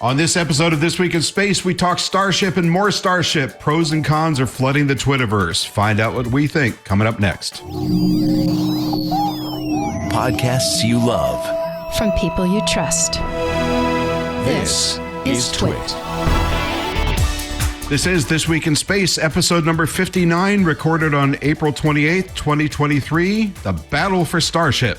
On this episode of This Week in Space, we talk Starship and more Starship. Pros and cons are flooding the Twitterverse. Find out what we think coming up next. Podcasts you love. From people you trust. This is TWiT. This is This Week in Space, episode number 59, recorded on April 28th, 2023, The Battle for Starship.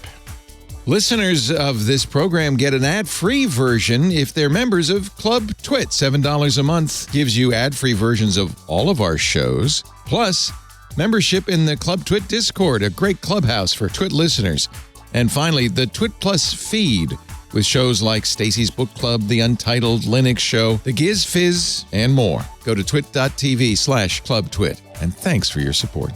Listeners of this program get an ad-free version if they're members of Club TWiT. $7 a month gives you ad-free versions of all of our shows, plus membership in the Club TWiT Discord, a great clubhouse for TWiT listeners. And finally, the TWiT Plus feed with shows like Stacy's Book Club, The Untitled Linux Show, The Giz Fizz, and more. Go to twit.tv/clubtwit. And thanks for your support.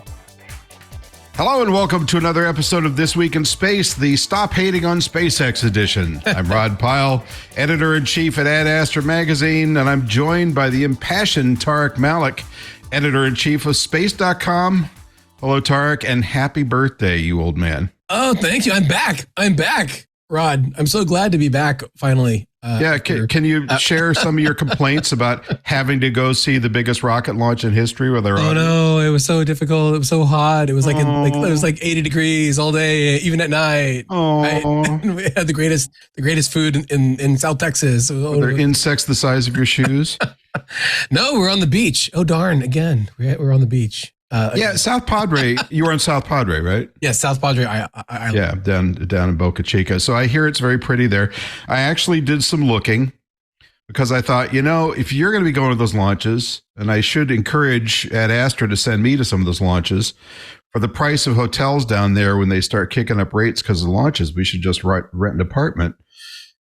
Hello and welcome to another episode of This Week in Space, the Stop Hating on SpaceX edition. I'm Rod Pyle, editor-in-chief at Ad Astra magazine, and I'm joined by the impassioned Tariq Malik, editor-in-chief of Space.com. Hello, Tariq, and happy birthday, you old man. Oh, thank you. I'm back, Rod. I'm so glad to be back finally. Can you share some of your complaints about having to go see the biggest rocket launch in history? No, it was so difficult. It was so hot. It was like, it was like 80 degrees all day, even at night. Right? We had the greatest food in South Texas. Were there insects the size of your shoes? No, we're on the beach. Oh, darn. Again, we're on the beach. South Padre. You were in South Padre, right? Yeah, South Padre. Down in Boca Chica. So I hear it's very pretty there. I actually did some looking because I thought, if you're going to be going to those launches, and I should encourage Ad Astra to send me to some of those launches, for the price of hotels down there when they start kicking up rates because of the launches, we should just rent an apartment.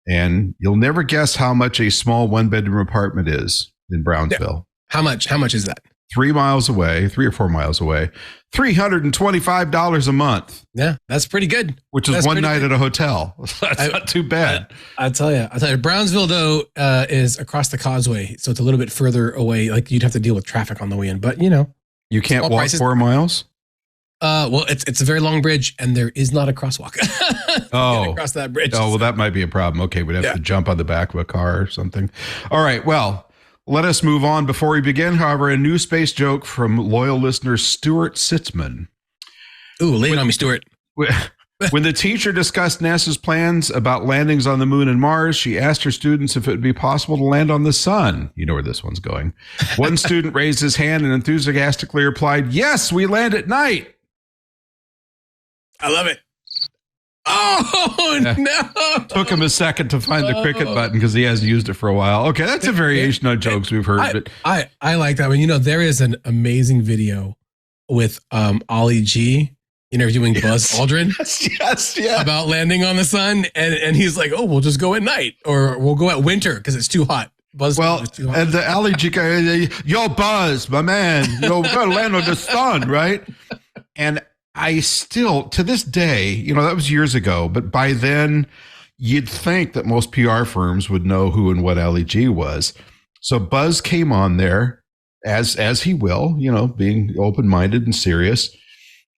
And you'll never guess how much a small one-bedroom apartment is in Brownsville. Yeah. How much is that? 3 or 4 miles away, $325 a month. Yeah, that's pretty good. Which is one night at a hotel. That's not too bad. I'll tell you. Brownsville, though, is across the causeway, so it's a little bit further away. Like you'd have to deal with traffic on the way in, but you can't walk prices. 4 miles. Well, it's a very long bridge, and there is not a crosswalk. Across that bridge. Oh, well, that might be a problem. Okay, we'd have to jump on the back of a car or something. All right, well. Let us move on. Before we begin, however, a new space joke from loyal listener Stuart Sitzman. Ooh, lay it on me, Stuart. When the teacher discussed NASA's plans about landings on the moon and Mars, she asked her students if it would be possible to land on the sun. You know where this one's going. One student raised his hand and enthusiastically replied, "Yes, we land at night." I love it. Oh, no. Took him a second to find the cricket button because he hasn't used it for a while. Okay, that's a variation on jokes we've heard. I like that one. There is an amazing video with Ollie G interviewing Buzz Aldrin about landing on the sun. And he's like, oh, we'll just go at night or we'll go at winter because it's too hot. Buzz is too hot. And the Ollie G guy, yo, Buzz, my man, we got to land on the sun, right? And I still, to this day, that was years ago, but by then you'd think that most PR firms would know who and what Ali G was. So Buzz came on there as he will, being open-minded and serious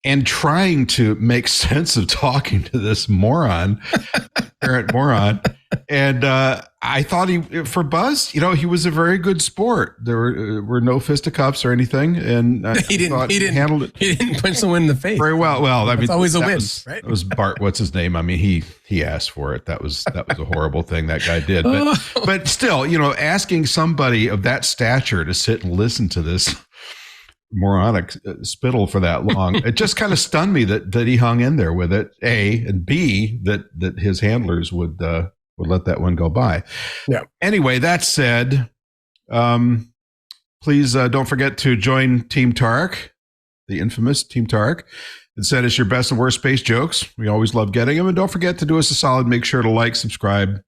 and trying to make sense of talking to this apparent moron. And I thought for Buzz, he was a very good sport. There were no fisticuffs or anything, and he didn't handle it. He didn't punch someone in the face very well. Well, I mean, it's always a win, right? It was Bart. What's his name? I mean, he asked for it. That was a horrible thing that guy did. But still, asking somebody of that stature to sit and listen to this moronic spittle for that long, it just kind of stunned me that he hung in there with it. A, and B, that his handlers would let that one go by. Yeah. Anyway, that said, please don't forget to join Team Tariq, the infamous Team Tariq, and send us your best and worst space jokes. We always love getting them. And don't forget to do us a solid. Make sure to like, subscribe,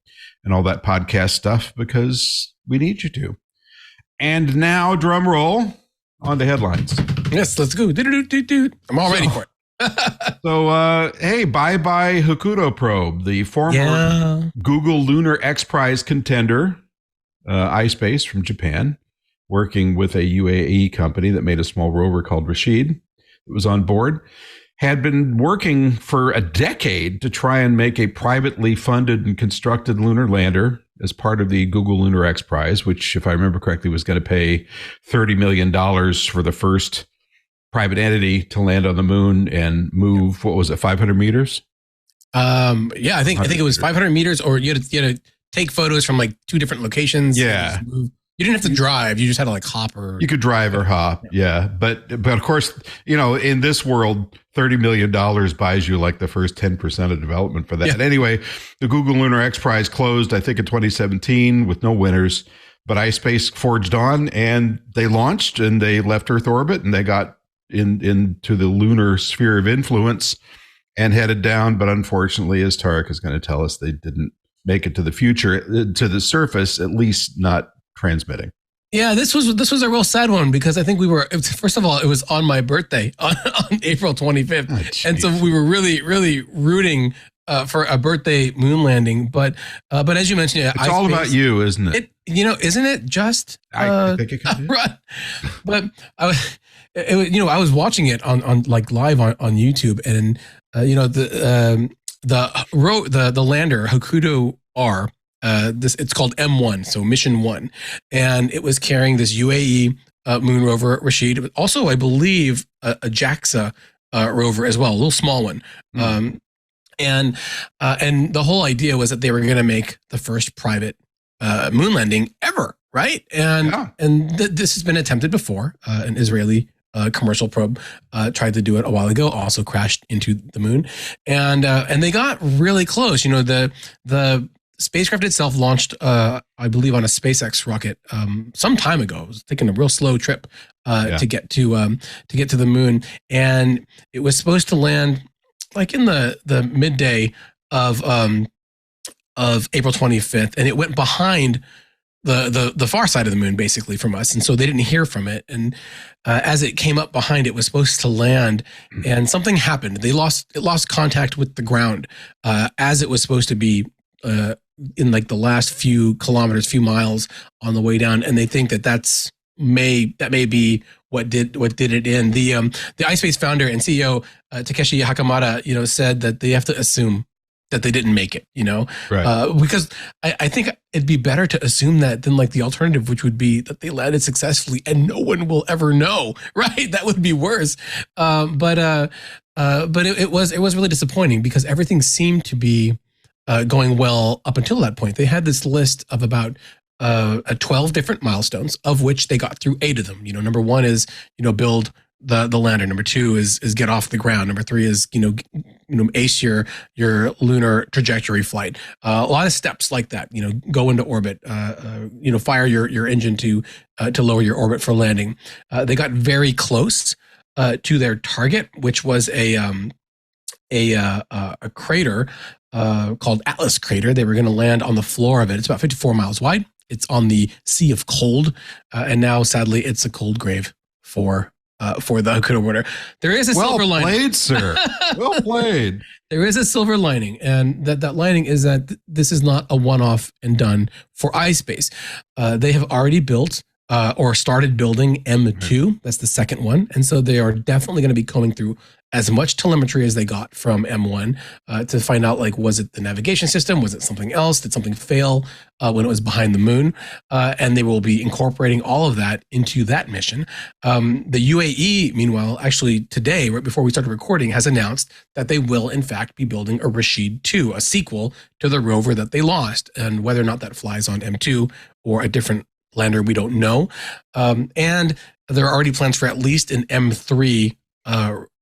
and all that podcast stuff because we need you to. And now, drum roll, on to headlines. Yes, let's go. I'm all ready for it. So, hey, bye-bye Hokuto probe, the former Google Lunar X Prize contender, iSpace from Japan, working with a UAE company that made a small rover called Rashid. It was on board, had been working for a decade to try and make a privately funded and constructed lunar lander as part of the Google Lunar X Prize, which, if I remember correctly, was going to pay $30 million for the first private entity to land on the moon and move, what was it, 500 meters? I think it was 500 meters, or you had to take photos from like 2 different locations. Yeah. You didn't have to drive. You just had to like hop or. You could drive or hop. Yeah. But of course, in this world, $30 million buys you like the first 10% of development for that. Yeah. Anyway, the Google Lunar X Prize closed, I think, in 2017 with no winners. But iSpace forged on, and they launched, and they left Earth orbit, and they got into the lunar sphere of influence and headed down. But unfortunately, as Tariq is going to tell us, they didn't make it to the surface, at least not transmitting. Yeah, this was a real sad one, because I think first of all, it was on my birthday on April 25th. And so we were really, really rooting for a birthday moon landing. But as you mentioned, it's all about you, isn't it? Isn't it just? I think it could be. Right. But I was watching it on like live on YouTube, and the lander Hokuto R. It's called M1, so Mission 1, and it was carrying this UAE moon rover Rashid, also I believe a JAXA rover as well, a little small one. Mm-hmm. And the whole idea was that they were going to make the first private moon landing ever, right? And this has been attempted before. An Israeli commercial probe tried to do it a while ago, also crashed into the moon, and they got really close. The spacecraft itself launched, I believe, on a SpaceX rocket some time ago. It was taking a real slow trip to get to the moon, and it was supposed to land like in the midday of April 25th, and it went behind the far side of the moon, basically, from us, and so they didn't hear from it. And as it came up behind, it was supposed to land, and something happened. It lost contact with the ground as it was supposed to be. In like the last few kilometers, few miles on the way down, and they think that may be what did it in. The iSpace founder and CEO Takeshi Hakamada, said that they have to assume that they didn't make it, right. Because I think it'd be better to assume that than like the alternative, which would be that they landed successfully and no one will ever know, right? That would be worse. But it was really disappointing, because everything seemed to be going well up until that point. They had this list of about 12 different milestones, of which they got through 8 of them. Number 1 is, build the lander. Number 2 is get off the ground. Number 3 is, ace your lunar trajectory flight. A lot of steps like that, go into orbit, fire your engine to lower your orbit for landing. They got very close to their target, which was a crater called Atlas Crater. They were going to land on the floor of it. It's about 54 miles wide. It's on the Sea of Cold, and now, sadly, it's a cold grave for the Hokuto water. There is a silver lining. Well played, sir. Well played. There is a silver lining, and that lining is that this is not a one-off and done for iSpace. They have already built or started building M2. That's the second one, and so they are definitely going to be combing through as much telemetry as they got from M1 to find out, like, was it the navigation system? Was it something else? Did something fail when it was behind the moon? And they will be incorporating all of that into that mission. The UAE, meanwhile, actually today, right before we started recording, has announced that they will, in fact, be building a Rashid 2, a sequel to the rover that they lost. And whether or not that flies on M2 or a different lander, we don't know. And there are already plans for at least an M3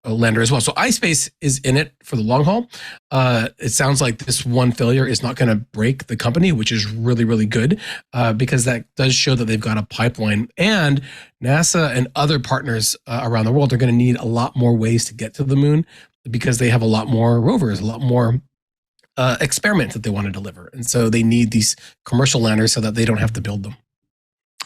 lander as well. So iSpace is in it for the long haul. It sounds like this one failure is not going to break the company, which is really, really good, because that does show that they've got a pipeline, and NASA and other partners around the world are going to need a lot more ways to get to the moon, because they have a lot more rovers, a lot more experiments that they want to deliver. And so they need these commercial landers so that they don't have to build them.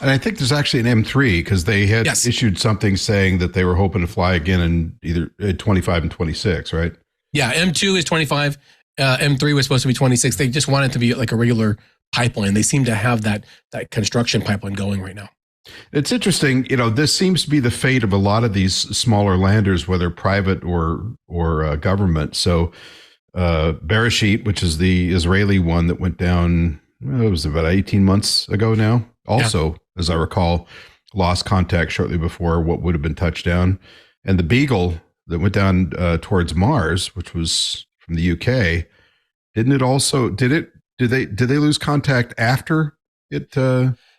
And I think there's actually an M3, because they had issued something saying that they were hoping to fly again in either 25 and 26, right? Yeah, M2 is 25. M3 was supposed to be 26. They just want it to be like a regular pipeline. They seem to have that construction pipeline going right now. It's interesting. This seems to be the fate of a lot of these smaller landers, whether private or government. So Bereshit, which is the Israeli one that went down It was about 18 months ago now. Also, as I recall, lost contact shortly before what would have been touchdown. And the Beagle that went down towards Mars, which was from the UK, didn't it also? Did they lose contact after it?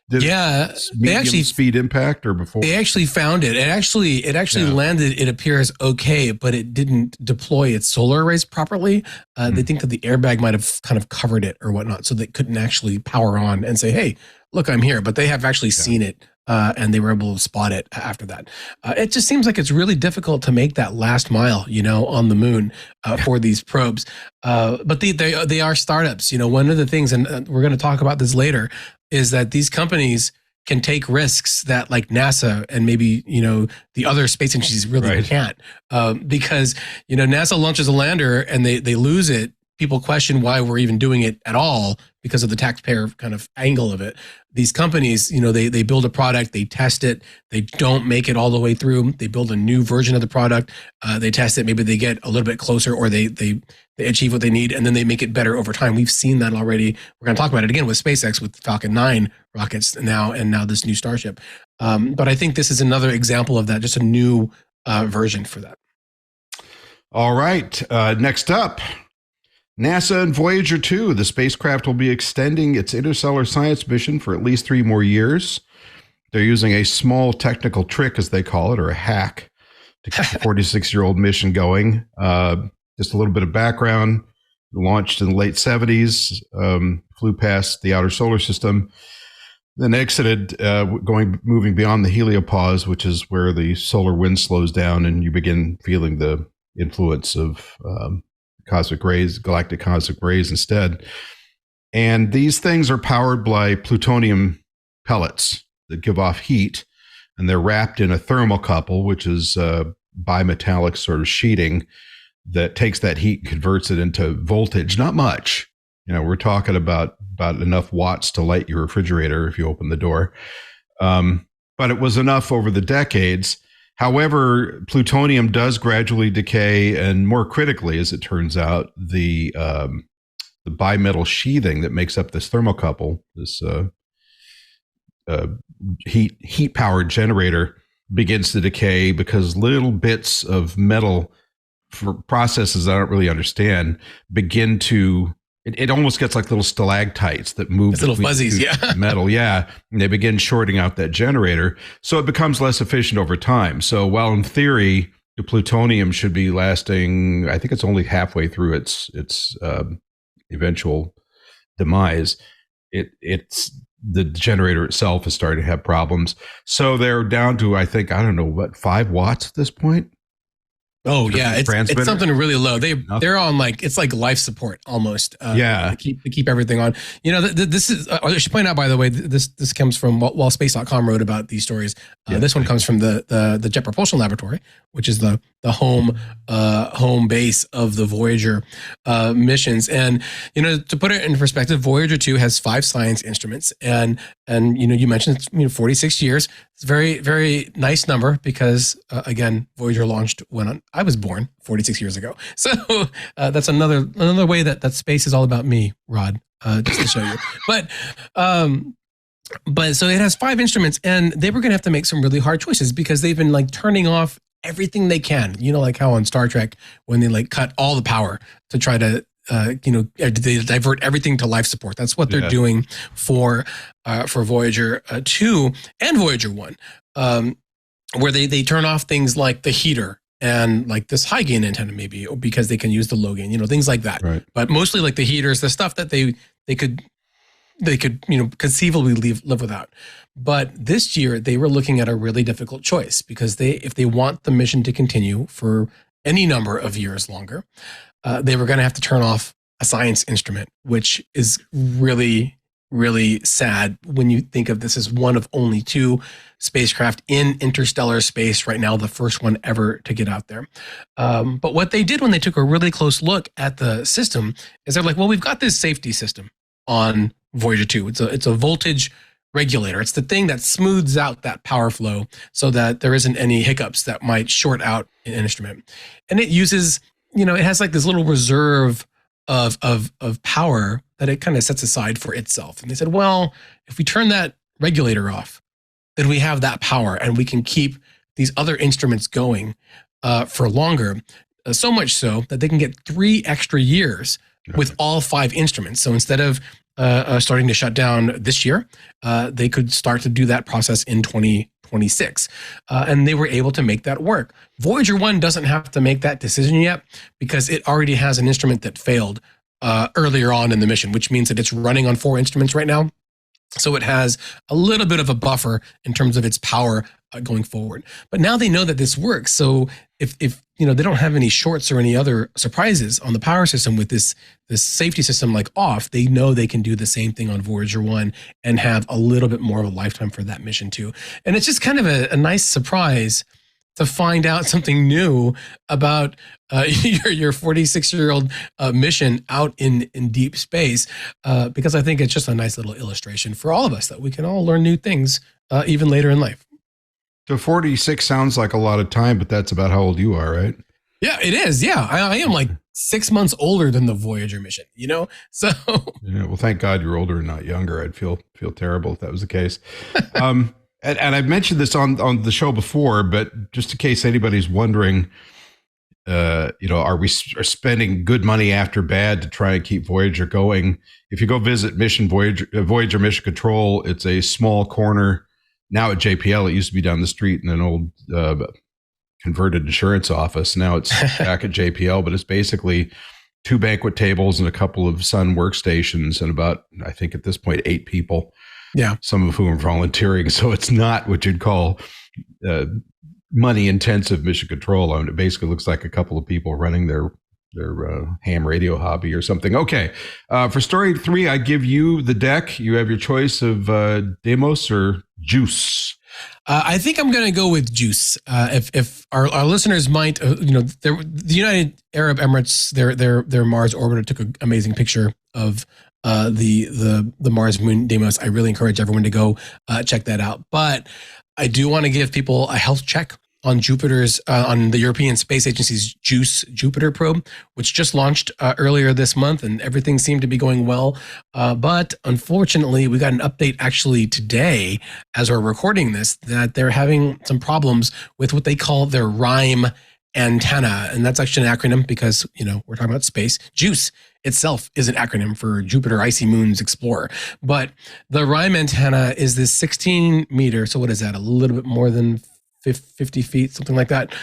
They actually speed impact or before. They actually found it. It actually landed. It appears okay, but it didn't deploy its solar arrays properly. They think that the airbag might have kind of covered it or whatnot, so they couldn't actually power on and say, "Hey, look, I'm here." But they have actually seen it, and they were able to spot it after that. It just seems like it's really difficult to make that last mile, on the moon for these probes. But they are startups. One of the things, and we're going to talk about this later, is that these companies can take risks that like NASA and maybe, the other space agencies really can't. Because, NASA launches a lander and they lose it. People question why we're even doing it at all because of the taxpayer kind of angle of it. These companies, they build a product, they test it, they don't make it all the way through. They build a new version of the product, they test it, maybe they get a little bit closer or they achieve what they need, and then they make it better over time. We've seen that already. We're going to talk about it again with SpaceX, with Falcon 9 rockets now, and now this new Starship. But I think this is another example of that, just a new version for that. All right. Next up, NASA and Voyager 2. The spacecraft will be extending its interstellar science mission for at least 3 more years. They're using a small technical trick, as they call it, or a hack, to keep the 46-year-old mission going. Just a little bit of background. Launched in the late 70s, flew past the outer solar system, then exited, moving beyond the heliopause, which is where the solar wind slows down and you begin feeling the influence of cosmic rays, galactic cosmic rays instead. And these things are powered by plutonium pellets that give off heat, and they're wrapped in a thermocouple, which is bimetallic sort of sheeting that takes that heat and converts it into voltage. Not much. We're talking about enough watts to light your refrigerator if you open the door. But it was enough over the decades. However, plutonium does gradually decay, and more critically, as it turns out, the bimetal sheathing that makes up this thermocouple, this heat-powered generator, begins to decay because little bits of metal, for processes I don't really understand, begin to, it almost gets like little stalactites that move. It's little fuzzies, metal, and they begin shorting out that generator. So it becomes less efficient over time. So while in theory, the plutonium should be lasting, I think it's only halfway through its eventual demise, it's the generator itself is starting to have problems. So they're down to, I think, 5 watts at this point. Oh yeah, it's something really low. They're on it's like life support almost. To keep everything on. This is. I should point out, by the way, this comes from while Space.com wrote about these stories. This one comes from the Jet Propulsion Laboratory, which is the home base of the Voyager missions. And to put it in perspective, Voyager 2 has 5 science instruments, and you mentioned 46 years. It's a very, very nice number because again, Voyager launched when I was born 46 years ago. So that's another way that space is all about me, Rod. Just to show you. But so it has 5 instruments, and they were going to have to make some really hard choices because they've been turning off everything they can. Like how on Star Trek when they cut all the power to try to they divert everything to life support. That's what they're doing for Voyager 2 and Voyager 1, where they turn off things like the heater and this high gain antenna, maybe because they can use the low gain, things like that. Right. But mostly the heaters, the stuff that they could conceivably live without. But this year they were looking at a really difficult choice because if they want the mission to continue for any number of years longer, they were going to have to turn off a science instrument, which is really, really sad when you think of this as one of only 2 spacecraft in interstellar space right now, the first one ever to get out there. But what they did when they took a really close look at the system is they're like, well, we've got this safety system on Voyager 2. It's a voltage regulator. It's the thing that smooths out that power flow so that there isn't any hiccups that might short out an instrument. And it uses, it has this little reserve of power that it kind of sets aside for itself. And they said, well, if we turn that regulator off, then we have that power and we can keep these other instruments going for longer. So much so that they can get 3 extra years with all 5 instruments. So instead of starting to shut down this year, they could start to do that process in 2026. And they were able to make that work. Voyager 1 doesn't have to make that decision yet because it already has an instrument that failed earlier on in the mission, which means that it's running on 4 instruments right now. So it has a little bit of a buffer in terms of its power going forward. But now they know that this works. So if they don't have any shorts or any other surprises on the power system with this safety system like off, they know they can do the same thing on Voyager 1 and have a little bit more of a lifetime for that mission too. And it's just kind of a nice surprise to find out something new about your 46-year-old mission out in deep space, because I think it's just a nice little illustration for all of us that we can all learn new things even later in life. So 46 sounds like a lot of time, but that's about how old you are, right? Yeah, it is. Yeah, I am like 6 months older than the Voyager mission, So yeah, well, thank God you're older and not younger. I'd feel terrible if that was the case. And I've mentioned this on the show before, but just in case anybody's wondering, are we spending good money after bad to try and keep Voyager going? If you go visit Voyager Mission Control, it's a small corner now at JPL. It used to be down the street in an old converted insurance office. Now it's back at JPL, but it's basically 2 banquet tables and a couple of Sun workstations and about, I think at this point, 8 people. Yeah, some of whom are volunteering. So it's not what you'd call money intensive mission control. It basically looks like a couple of people running their ham radio hobby or something. Okay, for story 3, I give you the deck. You have your choice of Deimos or Juice. I think I'm going to go with Juice. If our listeners might, the United Arab Emirates, their Mars orbiter took an amazing picture of the Mars moon Deimos. I really encourage everyone to go check that out. But I do want to give people a health check on Jupiter's on the European Space Agency's JUICE Jupiter probe, which just launched earlier this month, and everything seemed to be going well. But unfortunately, we got an update actually today, as we're recording this, that they're having some problems with what they call their RIME antenna, and that's actually an acronym because we're talking about space. JUICE itself is an acronym for Jupiter Icy Moons Explorer, but the RIME antenna is this 16 meter. So what is that? A little bit more than 50 feet, something like that.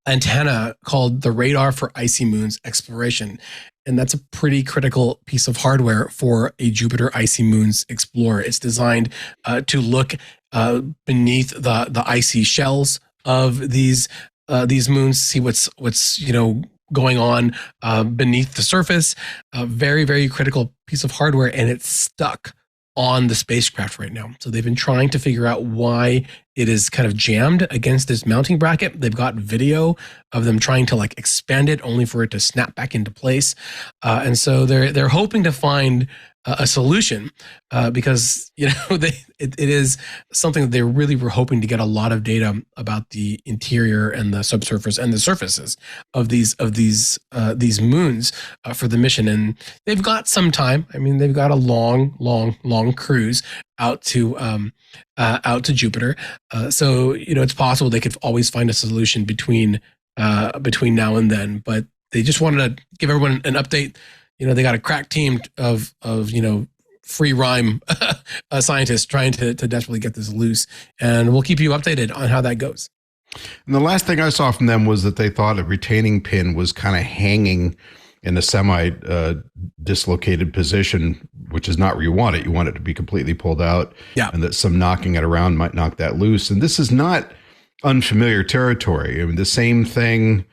Antenna called the Radar for Icy Moons Exploration. And that's a pretty critical piece of hardware for a Jupiter Icy Moons Explorer. It's designed to look beneath the icy shells of these moons, see what's going on beneath the surface. A very, very critical piece of hardware, and it's stuck on the spacecraft right now. So they've been trying to figure out why it is kind of jammed against this mounting bracket. They've got video of them trying to expand it only for it to snap back into place. And so they're hoping to find a solution because it is something that they really were hoping to get a lot of data about the interior and the subsurface and the surfaces of these moons for the mission. And they've got some time. I mean, they've got a long cruise out to Jupiter. So it's possible they could always find a solution between now and then. But they just wanted to give everyone an update. They got a crack team of free rhyme scientists trying to desperately get this loose, and we'll keep you updated on how that goes. And the last thing I saw from them was that they thought a retaining pin was kind of hanging in a semi-dislocated position, which is not where you want it. You want it to be completely pulled out, and that some knocking it around might knock that loose. And this is not unfamiliar territory. I mean, the same thing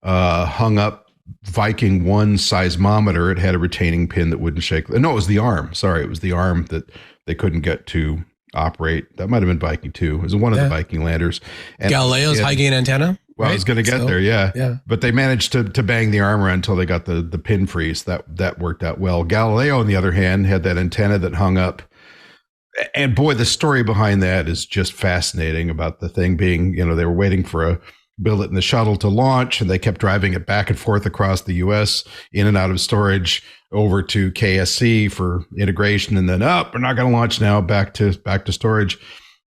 hung up Viking 1 seismometer. It had a retaining pin that wouldn't shake. No, it was the arm. Sorry, it was the arm that they couldn't get to operate. That might have been Viking 2. It was one of the Viking landers. And Galileo's high gain antenna. Well, right? I was going to get there, yeah. But they managed to bang the arm around until they got the pin freeze. That worked out well. Galileo, on the other hand, had that antenna that hung up. And boy, the story behind that is just fascinating about the thing being, they were waiting for build it in the shuttle to launch, and they kept driving it back and forth across the U.S., in and out of storage, over to KSC for integration, and then we're not going to launch now, back to storage.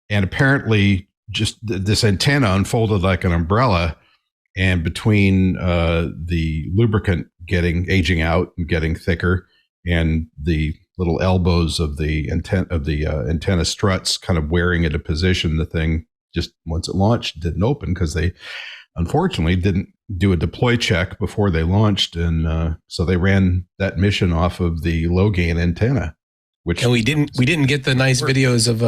And apparently, just this antenna unfolded like an umbrella, and between the lubricant aging out and getting thicker, and the little elbows of the antenna struts kind of wearing into position, the thing just, once it launched, didn't open because they unfortunately didn't do a deploy check before they launched, and so they ran that mission off of the low gain antenna. And we didn't get the nice videos of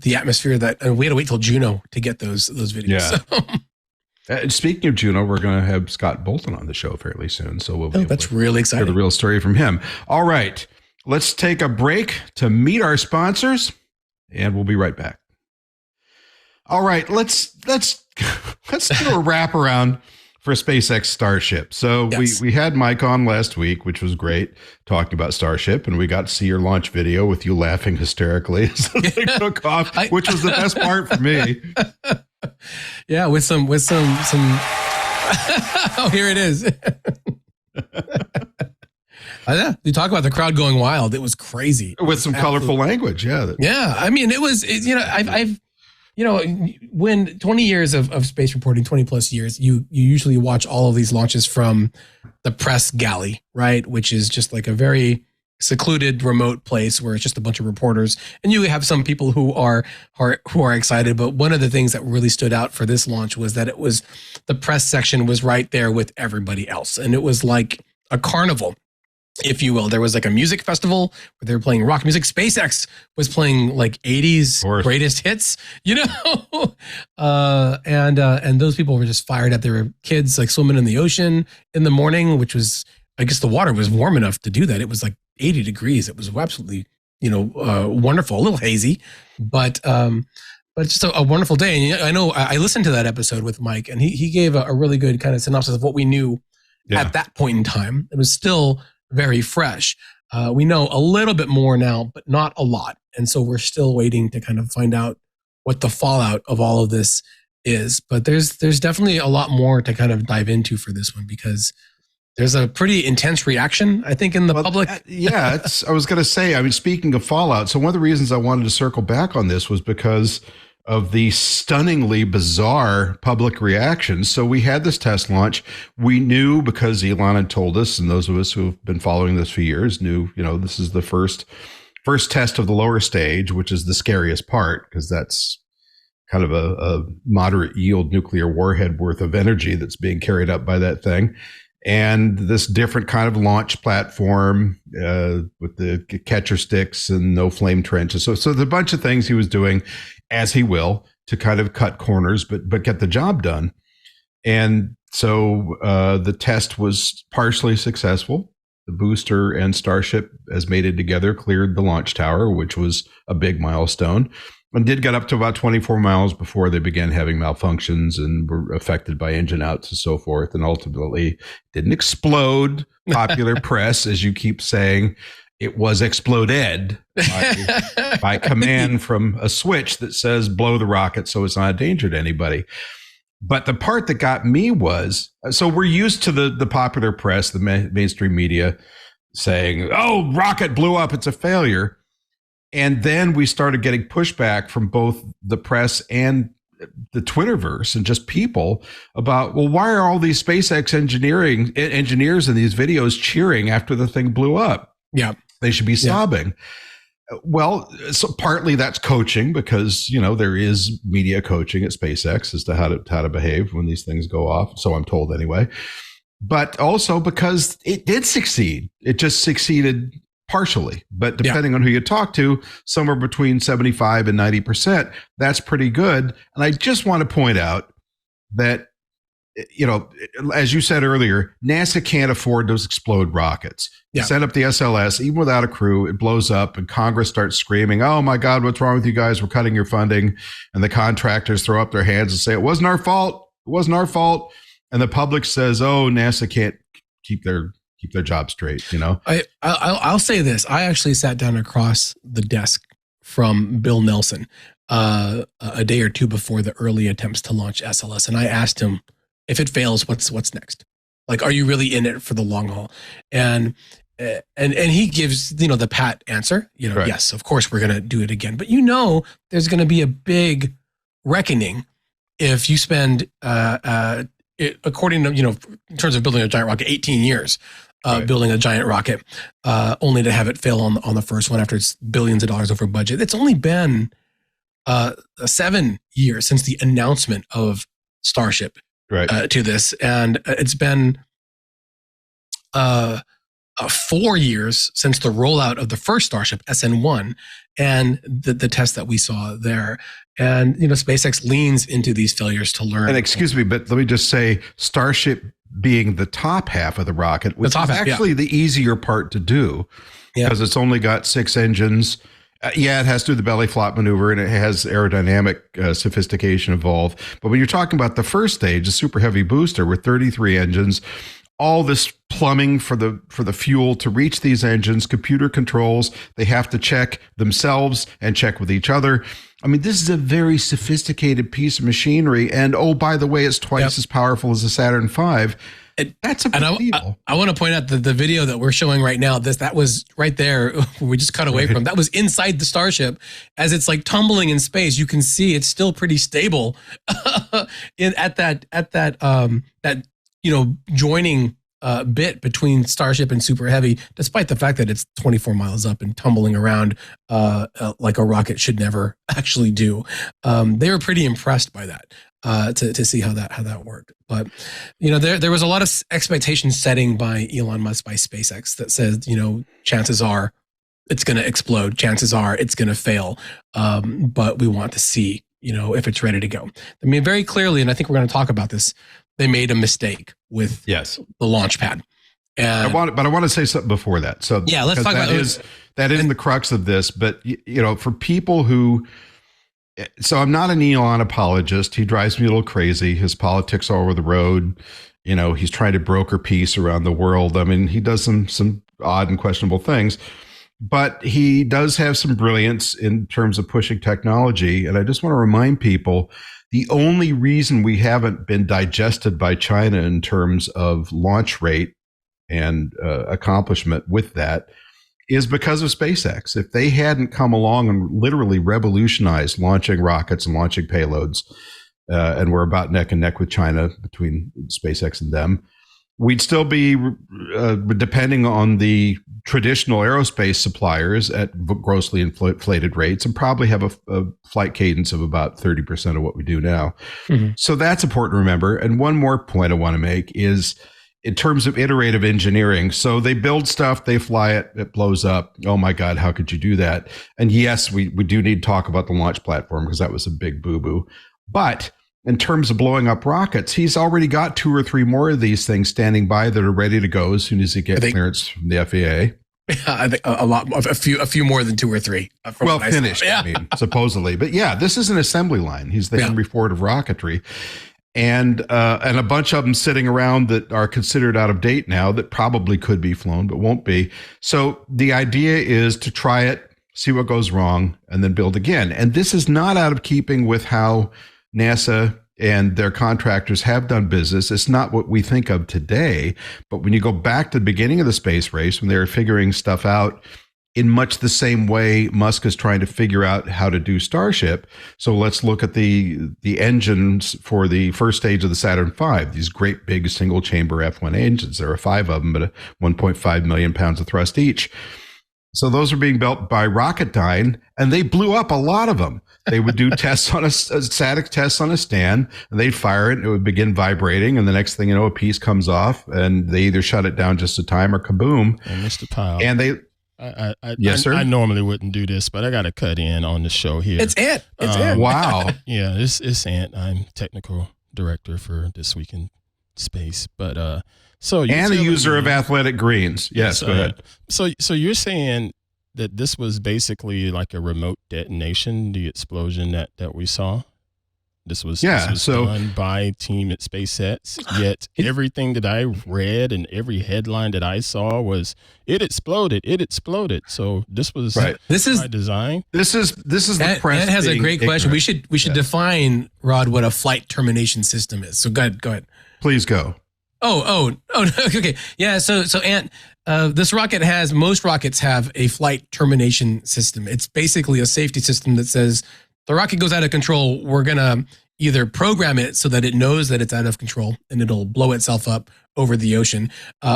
the atmosphere and we had to wait till Juno to get those videos. Yeah. Speaking of Juno, we're going to have Scott Bolton on the show fairly soon, so we'll that's really exciting. Hear the real story from him. All right, let's take a break to meet our sponsors, and we'll be right back. All right, let's do a wraparound for SpaceX Starship. So yes. we had Mike on last week, which was great, talking about Starship, and we got to see your launch video with you laughing hysterically as they took off, which was the best part for me. Yeah, with some. Oh, here it is. You talk about the crowd going wild. It was crazy. With some colorful language, yeah. Yeah, I mean, I've when 20 years of space reporting, 20 plus years, you usually watch all of these launches from the press galley, right? Which is just like a very secluded, remote place where it's just a bunch of reporters, and you have some people who are excited. But one of the things that really stood out for this launch was that the press section was right there with everybody else, and it was like a carnival, if you will. There was like a music festival where they were playing rock music. SpaceX was playing like 80s greatest hits, and those people were just fired up. There were kids like swimming in the ocean in the morning, which was, I guess the water was warm enough to do that. It was like 80 degrees. It was absolutely, wonderful, a little hazy, but just a wonderful day. And I know I listened to that episode with Mike, and he gave a really good kind of synopsis of what we knew at that point in time. It was still very fresh. We know a little bit more now, but not a lot. And so we're still waiting to kind of find out what the fallout of all of this is. But there's definitely a lot more to kind of dive into for this one, because there's a pretty intense reaction, I think, in the public. I was going to say, I mean, speaking of fallout, so one of the reasons I wanted to circle back on this was because of the stunningly bizarre public reactions. So we had this test launch. We knew, because Elon had told us, and those of us who have been following this for years knew, this is the first test of the lower stage, which is the scariest part, because that's kind of a moderate yield nuclear warhead worth of energy that's being carried up by that thing. And this different kind of launch platform with the catcher sticks and no flame trenches. So there's a bunch of things he was doing, as he will, to kind of cut corners, but get the job done. And so the test was partially successful. The booster and Starship, as mated together, cleared the launch tower, which was a big milestone, and did get up to about 24 miles before they began having malfunctions and were affected by engine outs and so forth. And ultimately didn't explode. Popular press, as you keep saying, it was exploded by command from a switch that says blow the rocket so it's not a danger to anybody. But the part that got me was, so we're used to the popular press, the mainstream media saying, oh, rocket blew up, it's a failure. And then we started getting pushback from both the press and the Twitterverse and just people about, well, why are all these SpaceX engineers in these videos cheering after the thing blew up? Yeah. They should be sobbing. Yeah. Well, so partly that's coaching, because, there is media coaching at SpaceX as to how to behave when these things go off. So I'm told anyway. But also because it did succeed. It just succeeded partially, but depending on who you talk to, somewhere between 75 and 90%, that's pretty good. And I just want to point out that, as you said earlier, NASA can't afford those explode rockets. You send up the SLS, even without a crew, it blows up, and Congress starts screaming, oh my God, what's wrong with you guys? We're cutting your funding. And the contractors throw up their hands and say, it wasn't our fault. It wasn't our fault. And the public says, oh, NASA can't keep their job straight, I'll say this. I actually sat down across the desk from Bill Nelson a day or two before the early attempts to launch SLS, and I asked him, if it fails, what's next? Like, are you really in it for the long haul? And he gives, the pat answer, Right. Yes, of course we're going to do it again. But there's going to be a big reckoning if you spend, according to, in terms of building a giant rocket, 18 years Right. building a giant rocket, only to have it fail on the first one after it's billions of dollars over budget. It's only been 7 years since the announcement of Starship Right. to this. And it's been 4 years since the rollout of the first Starship, SN1, and the test that we saw there. And, SpaceX leans into these failures to learn. And excuse me, but let me just say, Starship being the top half of the rocket, which is actually the easier part to do, because it's only got 6 engines. It has to do the belly flop maneuver, and it has aerodynamic sophistication involved. But when you're talking about the first stage, the super heavy booster with 33 engines, all this plumbing for the fuel to reach these engines, computer controls, they have to check themselves and check with each other. I mean, this is a very sophisticated piece of machinery. And oh, by the way, it's twice as powerful as the Saturn V. That's a big deal. I want to point out that the video that we're showing right now, that was right there, we just cut away from, that was inside the Starship. As it's like tumbling in space, you can see it's still pretty stable at that joining bit between Starship and Super Heavy, despite the fact that it's 24 miles up and tumbling around like a rocket should never actually do. They were pretty impressed by that. To see how that worked. But, there was a lot of expectation setting by Elon Musk, by SpaceX, that says, chances are it's going to explode. Chances are it's going to fail. But we want to see, if it's ready to go. I mean, very clearly, and I think we're going to talk about this, they made a mistake with the launch pad. And I want to say something before that. So let's talk about that is the crux of this. But, for people who... So I'm not an Elon apologist. He drives me a little crazy. His politics all over the road. He's trying to broker peace around the world. I mean, he does some odd and questionable things, but he does have some brilliance in terms of pushing technology. And I just want to remind people, the only reason we haven't been digested by China in terms of launch rate and accomplishment with that is because of SpaceX. If they hadn't come along and literally revolutionized launching rockets and launching payloads, and we're about neck and neck with China between SpaceX and them, we'd still be depending on the traditional aerospace suppliers at grossly inflated rates and probably have a flight cadence of about 30% of what we do now. Mm-hmm. So that's important to remember. And one more point I want to make is, in terms of iterative engineering, so they build stuff, they fly it, it blows up. Oh my God, how could you do that? And yes, we do need to talk about the launch platform because that was a big boo-boo. But in terms of blowing up rockets, he's already got 2 or 3 more of these things standing by that are ready to go as soon as he gets clearance from the FAA. I think a few more than 2 or 3. Well, finished, I mean, supposedly. But this is an assembly line. He's the Henry Ford of rocketry. And a bunch of them sitting around that are considered out of date now that probably could be flown, but won't be. So the idea is to try it, see what goes wrong, and then build again. And this is not out of keeping with how NASA and their contractors have done business. It's not what we think of today. But when you go back to the beginning of the space race, when they were figuring stuff out in much the same way Musk is trying to figure out how to do Starship. So let's look at the engines for the first stage of the Saturn V, these great big single chamber F1 engines. There are 5 of them, but 1.5 million pounds of thrust each. So those are being built by Rocketdyne, and they blew up a lot of them. They would do tests on static tests on a stand, and they'd fire it, and it would begin vibrating, and the next thing you know, a piece comes off, and they either shut it down just in time or kaboom. And Mr. Pyle. And they... Yes, sir. I normally wouldn't do this, but I got to cut in on the show here. It's Ant. Wow. Yeah, it's Ant. I'm technical director for This Week in Space. But so and a user of Athletic Greens. Yes, go ahead. So you're saying that this was basically like a remote detonation, the explosion that we saw? This was done by a team at SpaceX. Yet everything that I read and every headline that I saw was it exploded. So this was by design. This is the press. Ed has a great question. Ignorant. We should define, Rod, what a flight termination system is. So go ahead. Please go. Oh, okay. Yeah, so Ant, most rockets have a flight termination system. It's basically a safety system that says the rocket goes out of control. We're going to either program it so that it knows that it's out of control and it'll blow itself up over the ocean,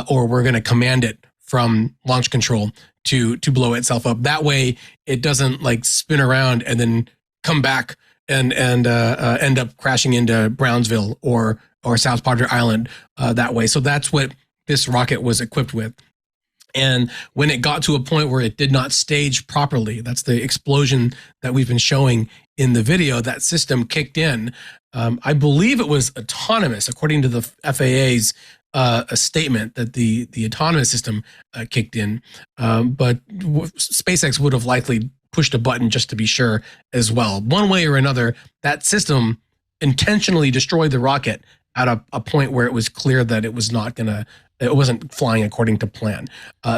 or we're going to command it from launch control to blow itself up. That way it doesn't like spin around and then come back and end up crashing into Brownsville or South Padre Island that way. So that's what this rocket was equipped with. And when it got to a point where it did not stage properly, that's the explosion that we've been showing in the video, that system kicked in. I believe it was autonomous, according to the FAA's a statement that the autonomous system kicked in. But SpaceX would have likely pushed a button just to be sure as well. One way or another, that system intentionally destroyed the rocket at a point where it was clear that it wasn't flying according to plan.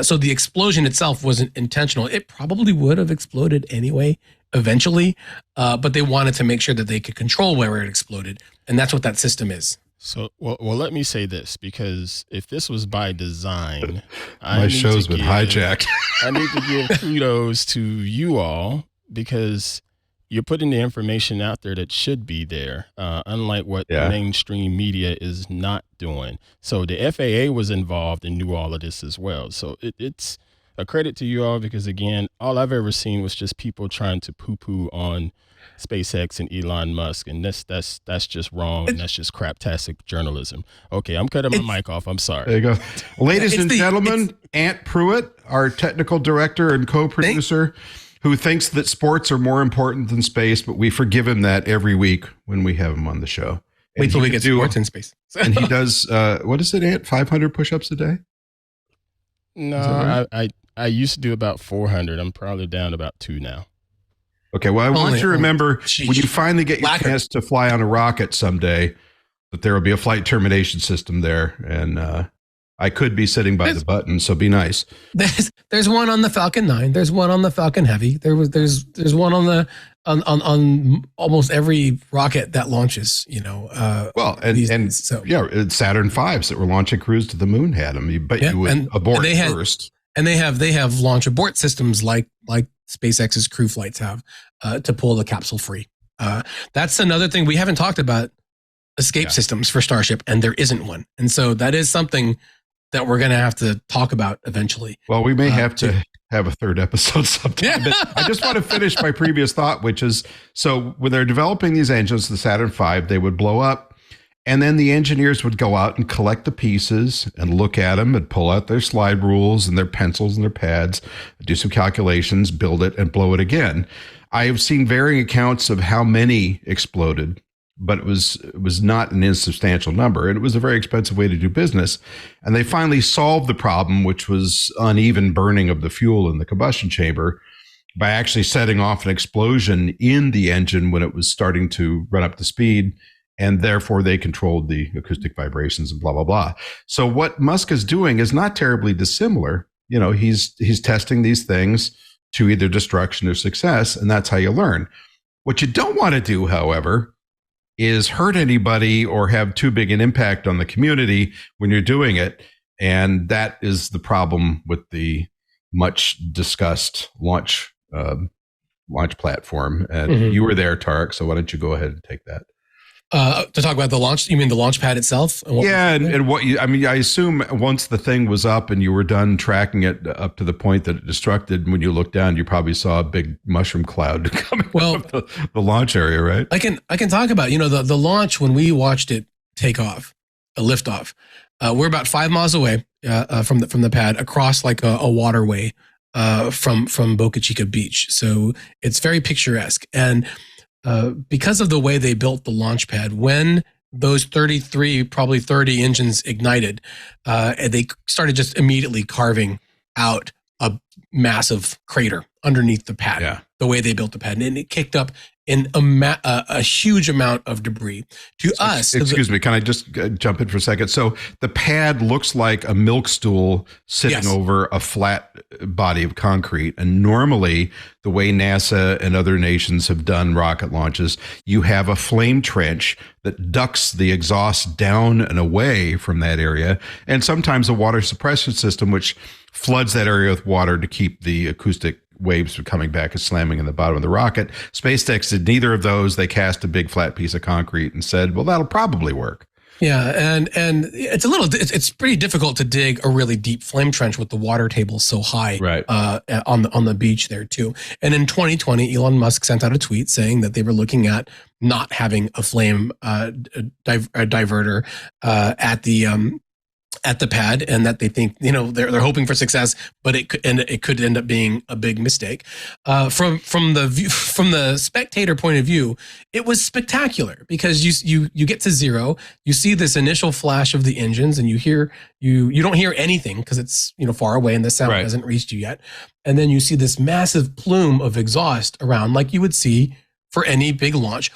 So the explosion itself wasn't intentional. It probably would have exploded anyway, eventually, but they wanted to make sure that they could control where it exploded. And that's what that system is. So, well, let me say this, because if this was by design, my show's been hijacked. I need to give kudos to you all, because you're putting the information out there that should be there, unlike what mainstream media is not doing. So the FAA was involved and knew all of this as well. So it's a credit to you all, because, again, all I've ever seen was just people trying to poo-poo on SpaceX and Elon Musk, and that's just wrong, and that's just craptastic journalism. Okay, I'm cutting my mic off. I'm sorry. There you go. Ladies and gentlemen, Ant Pruitt, our technical director and co-producer, who thinks that sports are more important than space, but we forgive him that every week when we have him on the show. Wait till we get sports in space. And he does, what is it, Ant? 500 push-ups a day? No, right? I used to do about 400. I'm probably down to about 2 now. Okay, well, I want you to remember when you finally get your chance to fly on a rocket someday, that there will be a flight termination system there, and I could be sitting by the button, so be nice. There's one on the Falcon 9. There's one on the Falcon Heavy. There's one on the on almost every rocket that launches. Saturn V's that were launching crews to the moon had them. But you would abort first. And they have launch abort systems like SpaceX's crew flights have to pull the capsule free. That's another thing we haven't talked about. Escape systems for Starship, and there isn't one. And so that is something that we're going to have to talk about eventually. Well, we may have to have a third episode sometime. But I just want to finish my previous thought, which is, so when they're developing these engines, the Saturn V, they would blow up, and then the engineers would go out and collect the pieces and look at them and pull out their slide rules and their pencils and their pads, do some calculations, build it, and blow it again. I have seen varying accounts of how many exploded, but it was not an insubstantial number, and it was a very expensive way to do business. And they finally solved the problem, which was uneven burning of the fuel in the combustion chamber, by actually setting off an explosion in the engine when it was starting to run up to speed, and therefore they controlled the acoustic vibrations and blah, blah, blah. So what Musk is doing is not terribly dissimilar. You know, he's testing these things to either destruction or success, and that's how you learn. What you don't want to do, however, is hurt anybody or have too big an impact on the community when you're doing it. And that is the problem with the much discussed launch platform. And you were there, Tariq, so why don't you go ahead and take that? To talk about the launch, you mean the launch pad itself? And what I assume once the thing was up and you were done tracking it up to the point that it destructed, when you looked down, you probably saw a big mushroom cloud coming out of the launch area, right? I can talk about, the launch when we watched it take off, a liftoff. We're about 5 miles away from the pad, across like a waterway from Boca Chica Beach. So it's very picturesque. And because of the way they built the launch pad, when those 33, probably 30 engines ignited, they started just immediately carving out a massive crater underneath the pad. Yeah. the way they built the pad, and it kicked up in a huge amount of debris. To us, excuse me, can I just jump in for a second? So the pad looks like a milk stool sitting over a flat body of concrete. And normally, the way NASA and other nations have done rocket launches, you have a flame trench that ducts the exhaust down and away from that area, and sometimes a water suppression system which floods that area with water to keep the acoustic waves from coming back and slamming in the bottom of the rocket. SpaceX did neither of those. They cast a big flat piece of concrete and said, well, that'll probably work. Yeah, and it's pretty difficult to dig a really deep flame trench with the water table so high, right, on the beach there too. And in 2020, Elon Musk sent out a tweet saying that they were looking at not having a flame diverter at the pad, and that they think, they're hoping for success, but it could end up being a big mistake. From the spectator point of view, it was spectacular because you get to zero, you see this initial flash of the engines, and you don't hear anything because it's far away and the sound hasn't reached you yet, and then you see this massive plume of exhaust around like you would see for any big launch,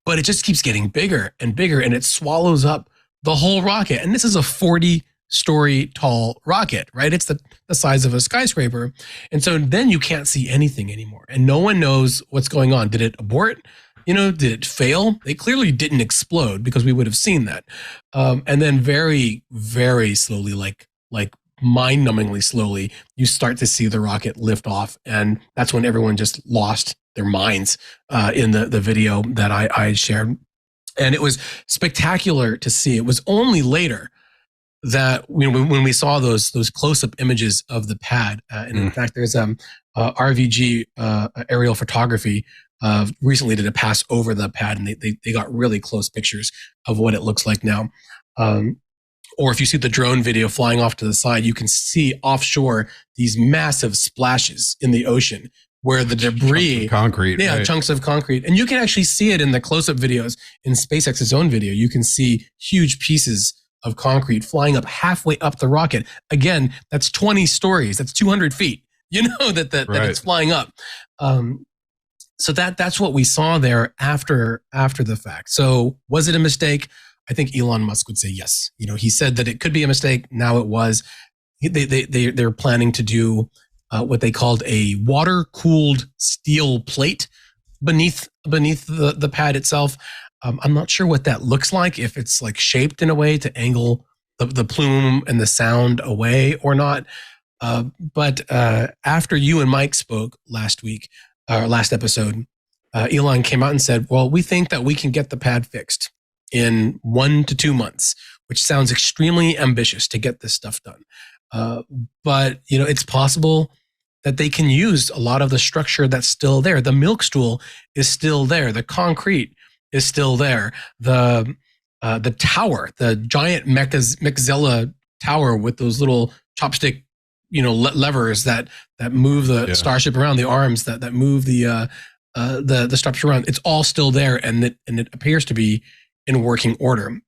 but it just keeps getting bigger and bigger, and it swallows up the whole rocket. And this is a 40-story tall rocket, right? It's the size of a skyscraper. And so then you can't see anything anymore. And no one knows what's going on. Did it abort? Did it fail? They clearly didn't explode because we would have seen that. And then very, very slowly, like mind-numbingly slowly, you start to see the rocket lift off. And that's when everyone just lost their minds in the video that I shared. And it was spectacular to see. It was only later that when we saw those close-up images of the pad, and in fact, there's RVG aerial photography recently did a pass over the pad, and they got really close pictures of what it looks like now. Or if you see the drone video flying off to the side, you can see offshore these massive splashes in the ocean, where the debris, chunks of concrete. And you can actually see it in the close-up videos in SpaceX's own video. You can see huge pieces of concrete flying up halfway up the rocket. Again, that's 20 stories. That's 200 feet. That it's flying up. So that's what we saw there after the fact. So was it a mistake? I think Elon Musk would say yes. He said that it could be a mistake. Now it was. They're planning to do what they called a water-cooled steel plate beneath the pad itself. I'm not sure what that looks like, if it's like shaped in a way to angle the plume and the sound away or not. But after you and Mike spoke last episode, Elon came out and said, well, we think that we can get the pad fixed in 1 to 2 months, which sounds extremely ambitious to get this stuff done. But it's possible that they can use a lot of the structure that's still there. The milk stool is still there. The concrete is still there. The tower, the giant Mechzilla tower with those little chopstick, levers that move the Starship around, the arms that move the structure around. It's all still there, and it appears to be in working order.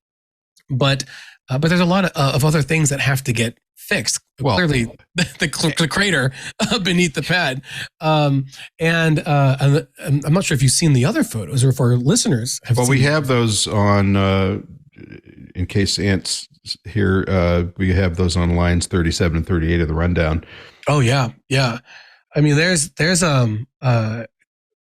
But there's a lot of other things that have to get fixed. Well, clearly, the crater beneath the pad, and I'm not sure if you've seen the other photos, or if our listeners have. Well, we have those on. In case Ant's here, we have those on lines 37 and 38 of the rundown. Oh yeah. I mean, there's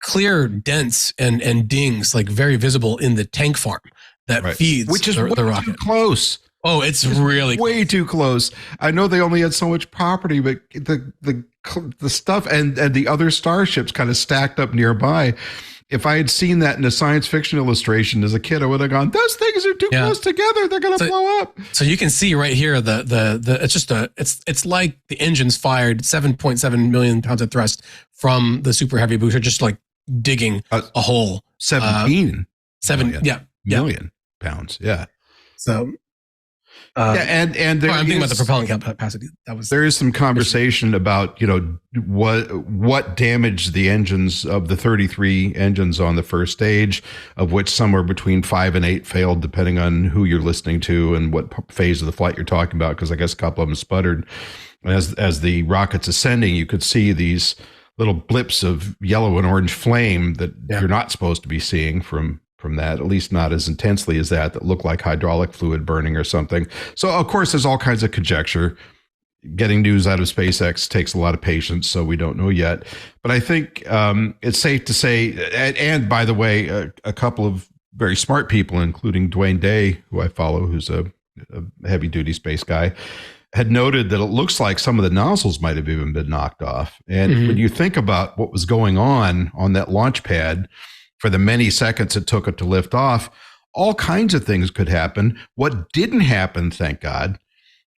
clear dents and dings, like very visible in the tank farm that feeds which is the rocket. Too close. Oh, it's really way too close. I know they only had so much property, but the stuff and the other starships kind of stacked up nearby. If I had seen that in a science fiction illustration as a kid, I would have gone, those things are too close together. They're going to blow up. So you can see right here, it's like the engines fired 7.7 million pounds of thrust from the super heavy booster, just like digging a hole. 17 million pounds. Yeah. So, and there I'm thinking about the propellant capacity. There is some conversation about what damaged the engines of the 33 engines on the first stage, of which somewhere between 5 and 8 failed, depending on who you're listening to and what phase of the flight you're talking about. Because I guess a couple of them sputtered. And as the rocket's ascending, you could see these little blips of yellow and orange flame that you're not supposed to be seeing from that, at least not as intensely as that look like hydraulic fluid burning or something. So, of course, there's all kinds of conjecture. Getting news out of SpaceX takes a lot of patience, so we don't know yet. But I think it's safe to say, and by the way, a couple of very smart people, including Dwayne Day, who I follow, who's a heavy-duty space guy, had noted that it looks like some of the nozzles might have even been knocked off. And when you think about what was going on that launch pad for the many seconds it took it to lift off, all kinds of things could happen. What didn't happen, thank God,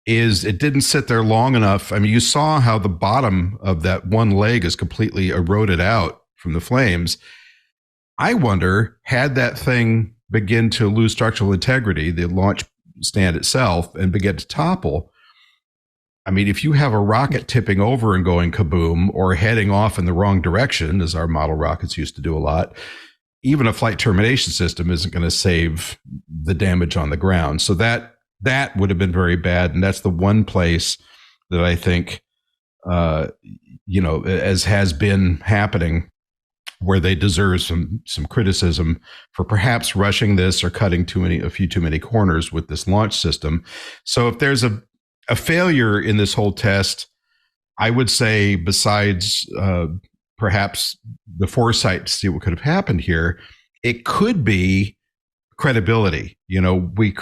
is it didn't sit there long enough. I mean, you saw how the bottom of that one leg is completely eroded out from the flames. I wonder, had that thing begin to lose structural integrity, the launch stand itself, and begin to topple, I mean, if you have a rocket tipping over and going kaboom or heading off in the wrong direction, as our model rockets used to do a lot, even a flight termination system isn't going to save the damage on the ground. So that would have been very bad. And that's the one place that I think, as has been happening, where they deserve some criticism for perhaps rushing this or cutting a few too many corners with this launch system. So if there's a failure in this whole test, I would say, besides perhaps the foresight to see what could have happened here, it could be credibility. We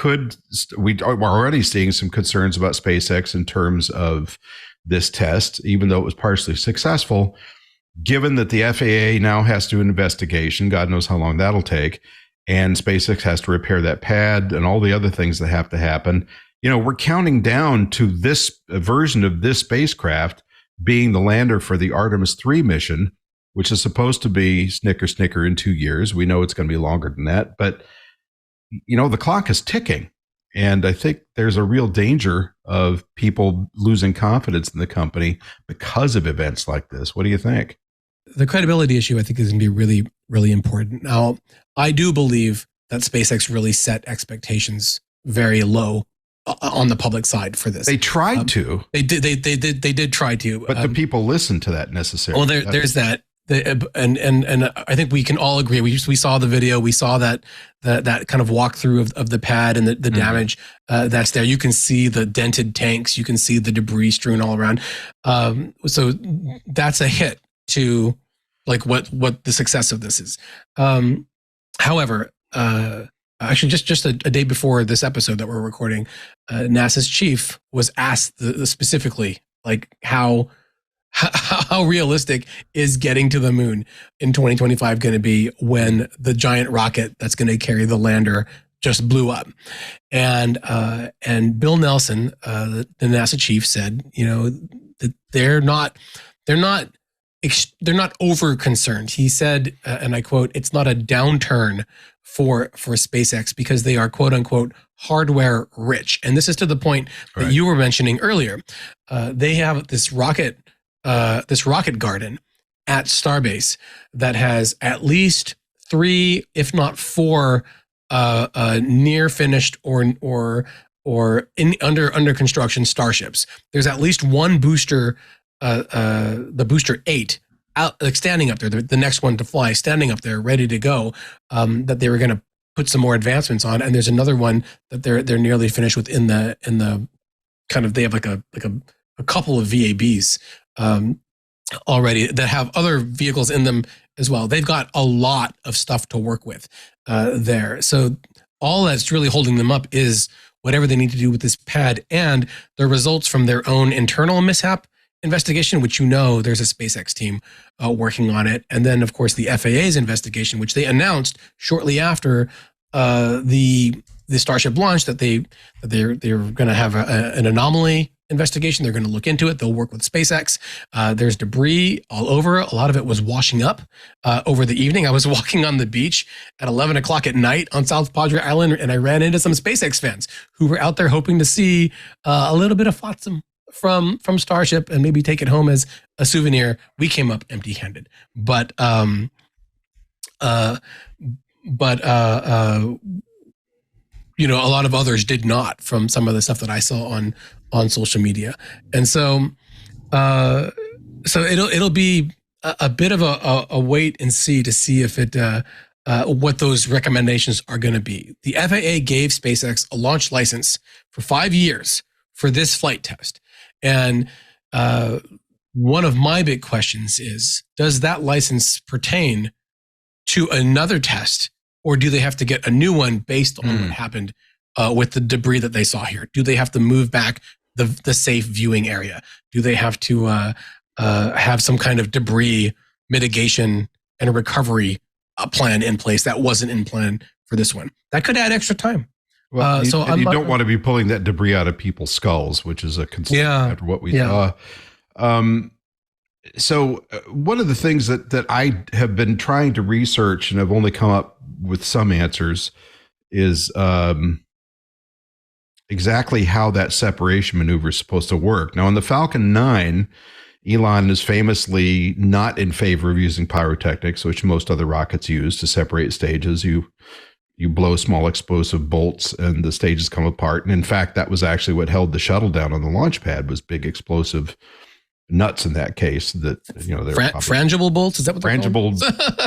are already seeing some concerns about SpaceX in terms of this test, even though it was partially successful. Given that the FAA now has to do an investigation, God knows how long that'll take, and SpaceX has to repair that pad and all the other things that have to happen. We're counting down to this version of this spacecraft being the lander for the Artemis 3 mission, which is supposed to be snicker in 2 years. We know it's going to be longer than that, but the clock is ticking. And I think there's a real danger of people losing confidence in the company because of events like this. What do you think? The credibility issue, I think, is going to be really, really important. Now, I do believe that SpaceX really set expectations very low on the public side for this. They tried to. They did try to. But do people listen to that necessarily? Well, there's that. And I think we can all agree. We saw the video. We saw that kind of walkthrough of the pad and the damage that's there. You can see the dented tanks. You can see the debris strewn all around. So that's a hit to like what the success of this is. However, actually, just a day before this episode that we're recording, NASA's chief was asked specifically, like, how realistic is getting to the moon in 2025 going to be when the giant rocket that's going to carry the lander just blew up? And Bill Nelson, the NASA chief, said, that they're not over concerned. He said, and I quote, "It's not a downturn for SpaceX because they are, quote unquote, hardware rich." And this is to the point that you were mentioning earlier. They have this rocket garden at Starbase that has at least 3, if not 4, near finished or under construction Starships. There's at least one booster, the booster 8, out, like standing up there, the next one to fly, standing up there, ready to go, that they were going to put some more advancements on. And there's another one that they're nearly finished with in the kind of, they have like a couple of VABs already that have other vehicles in them as well. They've got a lot of stuff to work with there. So all that's really holding them up is whatever they need to do with this pad and the results from their own internal mishap investigation, which there's a SpaceX team working on it. And then, of course, the FAA's investigation, which they announced shortly after the Starship launch that they're going to have an anomaly investigation. They're going to look into it. They'll work with SpaceX. There's debris all over. A lot of it was washing up over the evening. I was walking on the beach at 11 o'clock at night on South Padre Island, and I ran into some SpaceX fans who were out there hoping to see a little bit of flotsam from Starship and maybe take it home as a souvenir. We came up empty-handed, but a lot of others did not, from some of the stuff that I saw on social media. And so it'll be a bit of a wait and see to see if it what those recommendations are going to be. The FAA gave SpaceX a launch license for 5 years for this flight test. And one of my big questions is, does that license pertain to another test, or do they have to get a new one based on what happened with the debris that they saw here? Do they have to move back the safe viewing area? Do they have to have some kind of debris mitigation and recovery plan in place that wasn't in plan for this one? That could add extra time. Well, you don't want to be pulling that debris out of people's skulls, which is a concern after what we saw. So one of the things that I have been trying to research and have only come up with some answers is exactly how that separation maneuver is supposed to work. Now, on the Falcon 9, Elon is famously not in favor of using pyrotechnics, which most other rockets use to separate stages. You blow small explosive bolts and the stages come apart. And in fact, that was actually what held the shuttle down on the launch pad, was big explosive nuts in that case. That, you know, they're frangible bolts. Is that what they're called?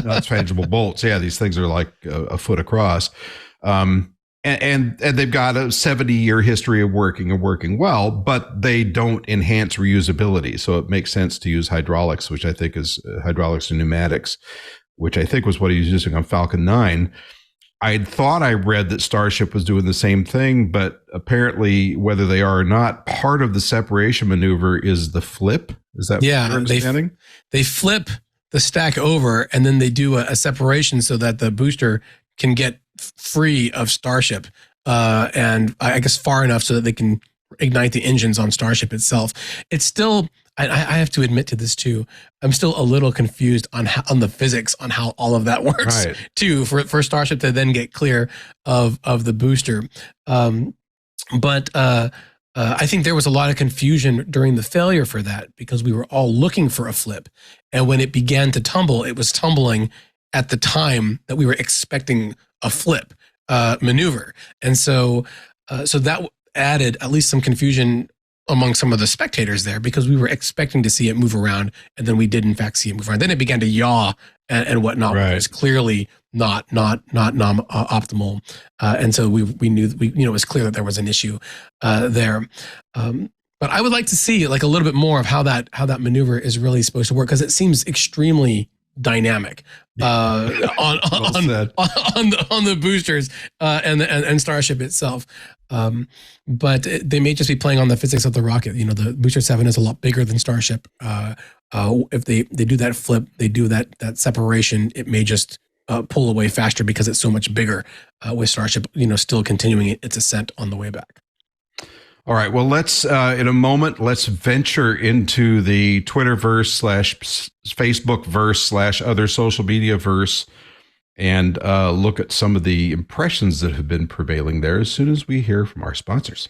Nuts, frangible bolts. Yeah, these things are like a foot across. And they've got a 70-year history of working well, but they don't enhance reusability. So it makes sense to use hydraulics, which I think is hydraulics and pneumatics, which I think was what he was using on Falcon 9. I thought I read that Starship was doing the same thing, but apparently, whether they are or not, part of the separation maneuver is the flip. Is that what you're understanding? They flip the stack over, and then they do a separation so that the booster can get free of Starship, and I guess far enough so that they can ignite the engines on Starship itself. It's still, I have to admit to this too, I'm still a little confused on the physics on how all of that works too, for Starship to then get clear of the booster. But I think there was a lot of confusion during the failure for that, because we were all looking for a flip, and when it began to tumble, it was tumbling at the time that we were expecting a flip maneuver. And so that added at least some confusion among some of the spectators there, because we were expecting to see it move around, and then we did in fact see it move around. Then it began to yaw and whatnot, which was clearly not optimal. And so we knew, it was clear that there was an issue there. But I would like to see like a little bit more of how that maneuver is really supposed to work, because it seems extremely dynamic on the boosters and Starship itself. But they may just be playing on the physics of the rocket. The Booster 7 is a lot bigger than Starship. If they do that flip, they do that separation, it may just pull away faster because it's so much bigger with Starship, still continuing its ascent on the way back. All right. Well, let's in a moment, let's venture into the Twitterverse / Facebookverse / other social media verse, and look at some of the impressions that have been prevailing there as soon as we hear from our sponsors.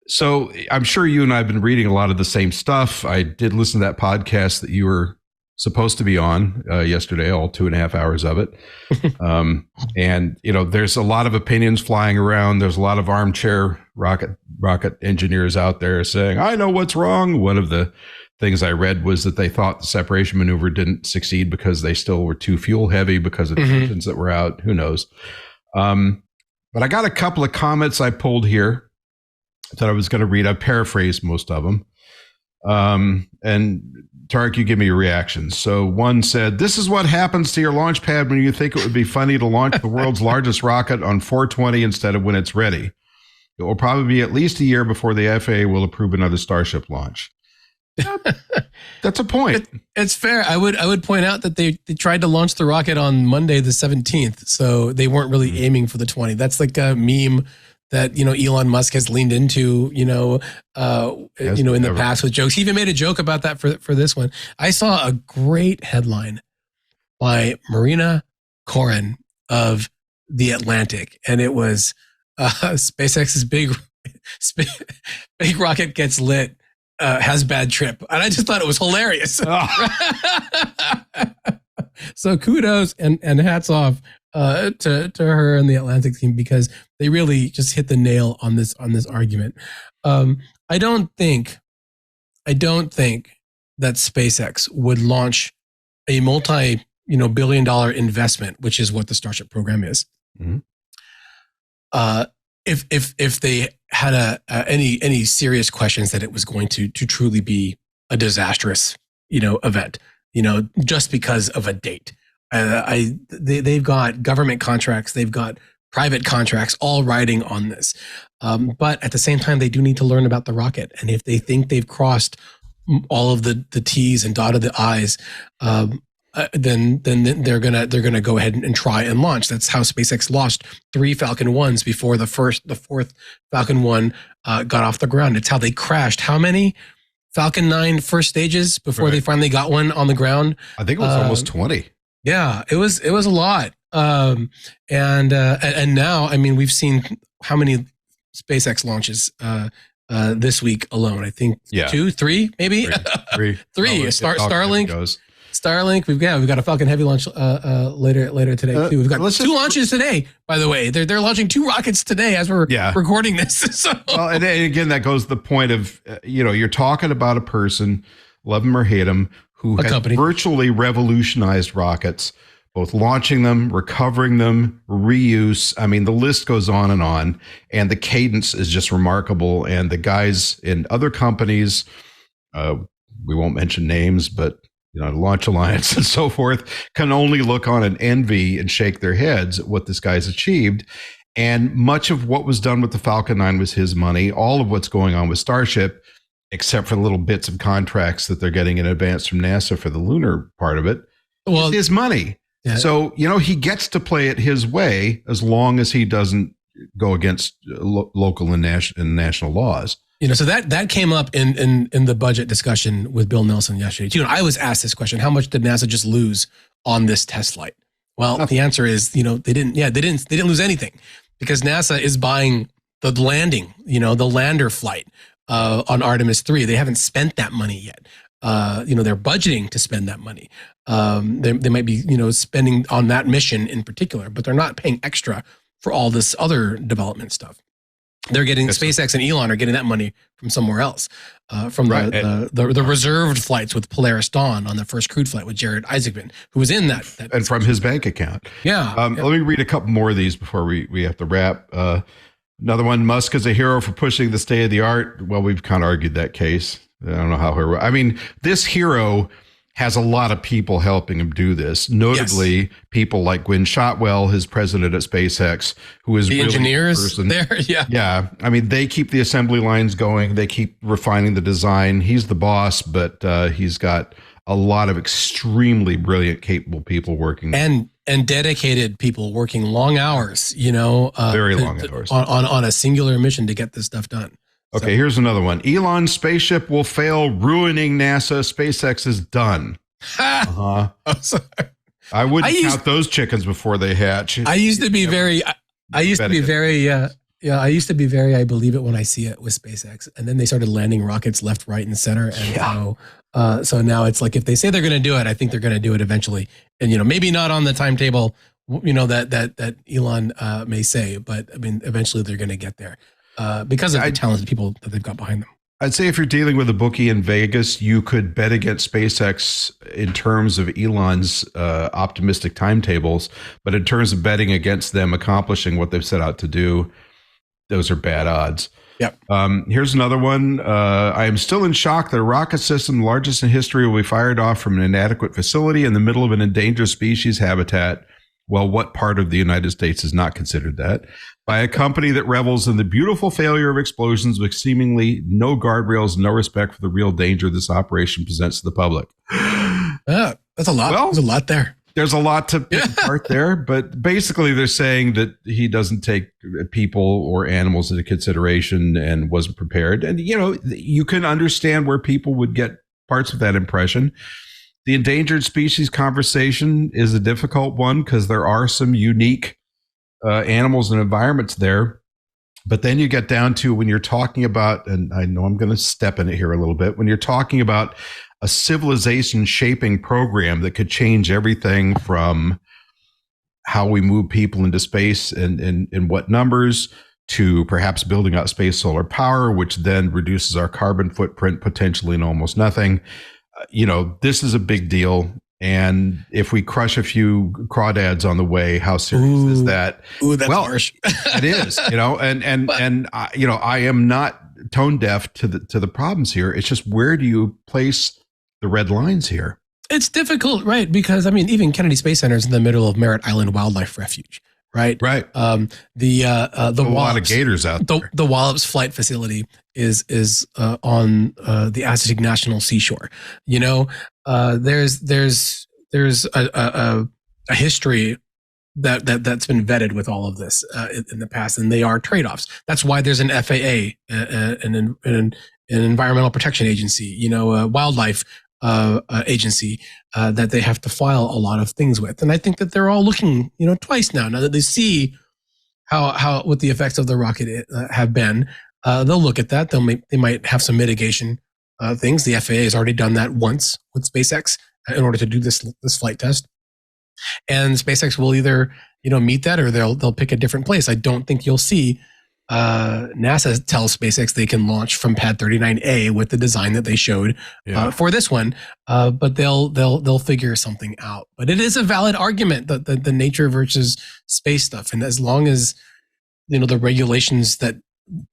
So I'm sure you and I have been reading a lot of the same stuff. I did listen to that podcast that you were supposed to be on yesterday, all 2.5 hours of it. And, there's a lot of opinions flying around. There's a lot of armchair rocket engineers out there saying, I know what's wrong. One of the things I read was that they thought the separation maneuver didn't succeed because they still were too fuel heavy because of the engines that were out. Who knows? But I got a couple of comments I pulled here that I was going to read. I paraphrased most of them. And Tariq, you give me your reactions. So one said, this is what happens to your launch pad when you think it would be funny to launch the world's largest rocket on 420 instead of when it's ready. It will probably be at least a year before the FAA will approve another Starship launch. That's a point. It's fair. I would point out that they tried to launch the rocket on Monday the 17th, so they weren't really aiming for the 20. That's like a meme that Elon Musk has leaned into, in the past with jokes. He even made a joke about that for this one. I saw a great headline by Marina Koren of The Atlantic, and it was SpaceX's big rocket gets lit, has bad trip, and I just thought it was hilarious. So kudos and hats off to her and the Atlantic team, because they really just hit the nail on this argument. I don't think that SpaceX would launch a multi-billion-dollar investment, which is what the Starship program is. Mm-hmm. If they had any serious questions that it was going to truly be a disastrous, event, just because of a date, they've got government contracts, they've got private contracts, all riding on this. But at the same time, they do need to learn about the rocket, and if they think they've crossed all of the T's and dotted the I's, then they're gonna go ahead and try and launch. That's how SpaceX lost 3 Falcon 1s before the fourth Falcon 1 got off the ground. It's how they crashed. How many Falcon 9 first stages before they finally got one on the ground? I think it was almost 20. Yeah, it was a lot. And now, I mean, we've seen how many SpaceX launches this week alone. I think 2, 3, maybe 3. 3. Starlink. We've got a Falcon Heavy launch later today too. We've got 2 launches today. By the way, they're launching 2 rockets today as we're recording this. So. Well, and again, that goes to the point of you're talking about a person, love him or hate him, who has virtually revolutionized rockets, both launching them, recovering them, reuse. I mean, the list goes on, and the cadence is just remarkable. And the guys in other companies, we won't mention names, but Launch Alliance and so forth, can only look on in envy and shake their heads at what this guy's achieved. And much of what was done with the Falcon 9 was his money. All of what's going on with Starship, except for the little bits of contracts that they're getting in advance from NASA for the lunar part of it, is his money. Yeah. So, he gets to play it his way as long as he doesn't go against local and national laws. So that came up in the budget discussion with Bill Nelson yesterday too. And I was asked this question: how much did NASA just lose on this test flight? Well, the answer is, they didn't lose anything, because NASA is buying the landing, the lander flight on Artemis 3. They haven't spent that money yet. They're budgeting to spend that money. They might be, spending on that mission in particular, but they're not paying extra for all this other development stuff. They're getting SpaceX and Elon are getting that money from somewhere else, from the reserved flights with Polaris Dawn on the first crewed flight with Jared Isaacman, who was in that and from his bank account. Yeah. Let me read a couple more of these before we have to wrap. Another one: Musk is a hero for pushing the state of the art. Well, we've kind of argued that case. I don't know how. I mean, this hero has a lot of people helping him do this. Notably, people like Gwynne Shotwell, his president at SpaceX, who is the really engineers there. Yeah. Yeah. I mean, they keep the assembly lines going. They keep refining the design. He's the boss, but he's got a lot of extremely brilliant, capable people working. And dedicated people working long hours, very long hours on a singular mission to get this stuff done. Okay, here's another one. Elon's spaceship will fail, ruining NASA. SpaceX is done. I'm sorry. I wouldn't count those chickens before they hatch. I used to be very, I believe it when I see it with SpaceX. And then they started landing rockets left, right, and center. And so now it's like, if they say they're going to do it, I think they're going to do it eventually. And, maybe not on the timetable, that Elon may say, but I mean, eventually they're going to get there. Because of the talented people that they've got behind them. I'd say if you're dealing with a bookie in Vegas, you could bet against SpaceX in terms of Elon's optimistic timetables, but in terms of betting against them accomplishing what they've set out to do, those are bad odds. Yep. Here's another one. I am still in shock that a rocket system, the largest in history, will be fired off from an inadequate facility in the middle of an endangered species habitat. Well, what part of the United States is not considered that? By a company that revels in the beautiful failure of explosions with seemingly no guardrails, no respect for the real danger this operation presents to the public. That's a lot. Well, there's a lot there. There's a lot to pick apart there, but basically they're saying that he doesn't take people or animals into consideration and wasn't prepared. And, you can understand where people would get parts of that impression. The endangered species conversation is a difficult one because there are some unique animals and environments there. But then you get down to when you're talking about, and I know I'm going to step in it here a little bit, when you're talking about a civilization shaping program that could change everything from how we move people into space and in what numbers, to perhaps building out space solar power, which then reduces our carbon footprint potentially in almost nothing. This is a big deal. And if we crush a few crawdads on the way, how serious is that? Ooh, that's harsh. It is, and I am not tone deaf to the problems here. It's just, where do you place the red lines here? It's difficult, right? Because even Kennedy Space Center is in the middle of Merritt Island Wildlife Refuge, right? Right. The a lot of gators out there. The Wallops Flight Facility is on the Assateague National Seashore. There's a history that's been vetted with all of this in the past, and they are trade-offs. That's why there's an FAA, an Environmental Protection Agency, a wildlife agency that they have to file a lot of things with. And I think that they're all looking, twice now that they see how what the effects of the rocket have been. They'll look at that. They might have some mitigation things. The FAA has already done that once with SpaceX in order to do this flight test. And SpaceX will either, meet that, or they'll pick a different place. I don't think you'll see NASA tell SpaceX they can launch from Pad 39A with the design that they showed for this one, but they'll figure something out. But it is a valid argument that the nature versus space stuff, and as long as the regulations that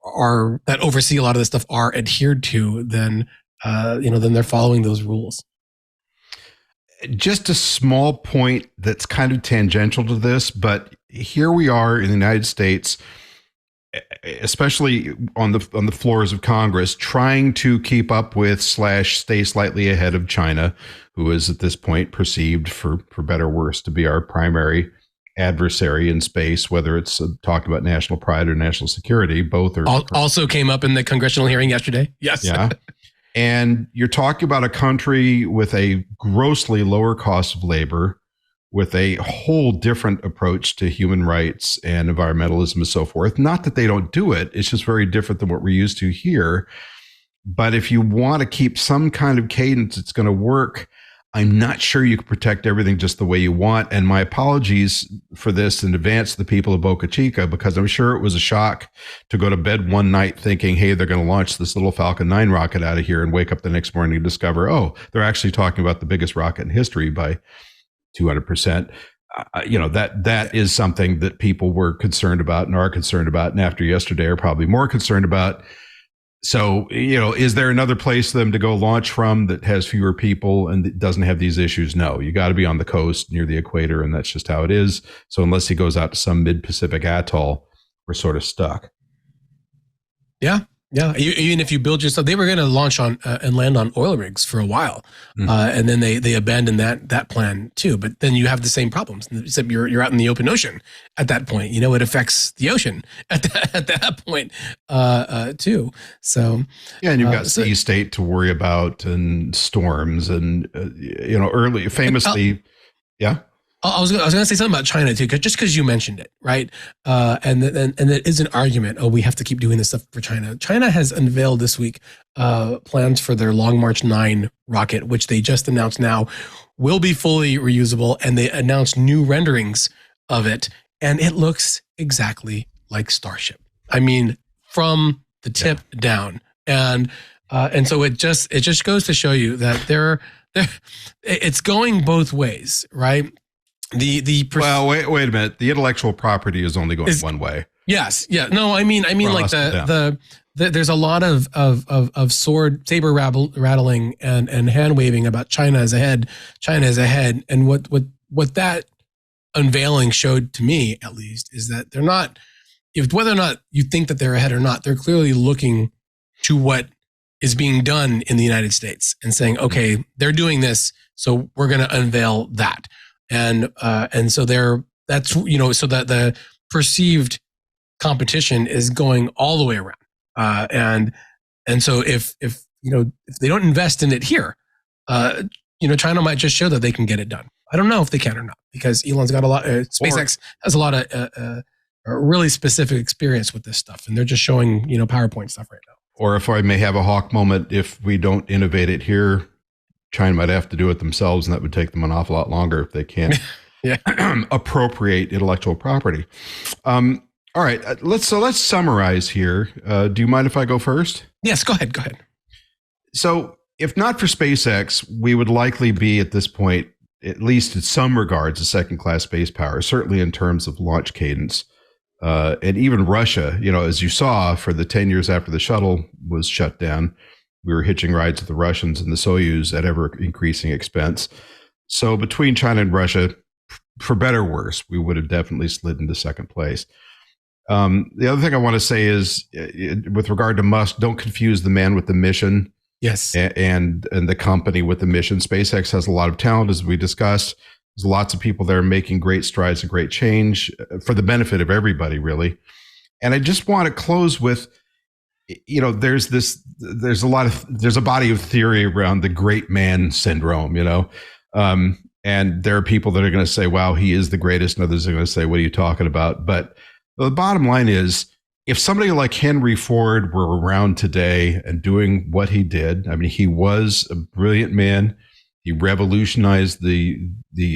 oversee a lot of this stuff are adhered to, then they're following those rules. Just a small point that's kind of tangential to this, but here we are in the United States, especially on the floors of Congress, trying to keep up with / stay slightly ahead of China, who is at this point perceived, for better or worse, to be our primary adversary in space, whether it's talking about national pride or national security. Both are also came up in the congressional hearing yesterday. Yes. Yeah. And you're talking about a country with a grossly lower cost of labor, with a whole different approach to human rights and environmentalism and so forth. Not that they don't do it. It's just very different than what we're used to here. But if you want to keep some kind of cadence, it's going to work. I'm not sure you can protect everything just the way you want. And my apologies for this in advance to the people of Boca Chica, because I'm sure it was a shock to go to bed one night thinking, hey, they're going to launch this little Falcon 9 rocket out of here, and wake up the next morning to discover, oh, they're actually talking about the biggest rocket in history by 200%. That is something that people were concerned about and are concerned about, and after yesterday are probably more concerned about. So, is there another place for them to go launch from that has fewer people and that doesn't have these issues? No, you got to be on the coast near the equator, and that's just how it is. So unless he goes out to some mid-Pacific atoll, we're sort of stuck. Yeah. Yeah. Even if you build yourself, they were going to launch on and land on oil rigs for a while. Mm-hmm. And then they abandoned that plan too. But then you have the same problems, except you're out in the open ocean at that point. It affects the ocean at that point too. So yeah, and you've got sea state to worry about, and storms, and early famously, yeah. I was going to say something about China too, because you mentioned it, right? And it is an argument. Oh, we have to keep doing this stuff for China. China has unveiled this week plans for their Long March 9 rocket, which they just announced now will be fully reusable, and they announced new renderings of it, and it looks exactly like Starship. I mean, from the tip down, and so it just goes to show you that it's going both ways, right? Well, wait a minute. The intellectual property is only going one way. Yes. Yeah. No, I mean, like there's a lot of saber rattling and hand waving about China is ahead. And what that unveiling showed to me, at least, is that they're not, whether or not you think that they're ahead or not, they're clearly looking to what is being done in the United States and saying, okay, they're doing this, so we're going to unveil that. And so so that the perceived competition is going all the way around. And so if they don't invest in it here, China might just show that they can get it done. I don't know if they can or not, because Elon's got a lot, SpaceX has a lot of really specific experience with this stuff, and they're just showing, PowerPoint stuff right now. Or if I may have a hawk moment, if we don't innovate it here, China might have to do it themselves, and that would take them an awful lot longer if they can't appropriate intellectual property. All right, let's summarize here. Do you mind if I go first? Yes, go ahead. So if not for SpaceX, we would likely be at this point at least in some regards, a second-class space power, certainly in terms of launch cadence. And even Russia, as you saw, for the 10 years after the shuttle was shut down, we were hitching rides with the Russians and the Soyuz at ever-increasing expense. So between China and Russia, for better or worse, we would have definitely slid into second place. The other thing I want to say is, with regard to Musk, don't confuse the man with the mission. Yes. And the company with the mission. SpaceX has a lot of talent, as we discussed. There's lots of people there making great strides and great change for the benefit of everybody, really. And I just want to close with, there's a body of theory around the great man syndrome, and there are people that are going to say, wow, he is the greatest. And others are going to say, what are you talking about? But the bottom line is, if somebody like Henry Ford were around today and doing what he did, I mean, he was a brilliant man. He revolutionized the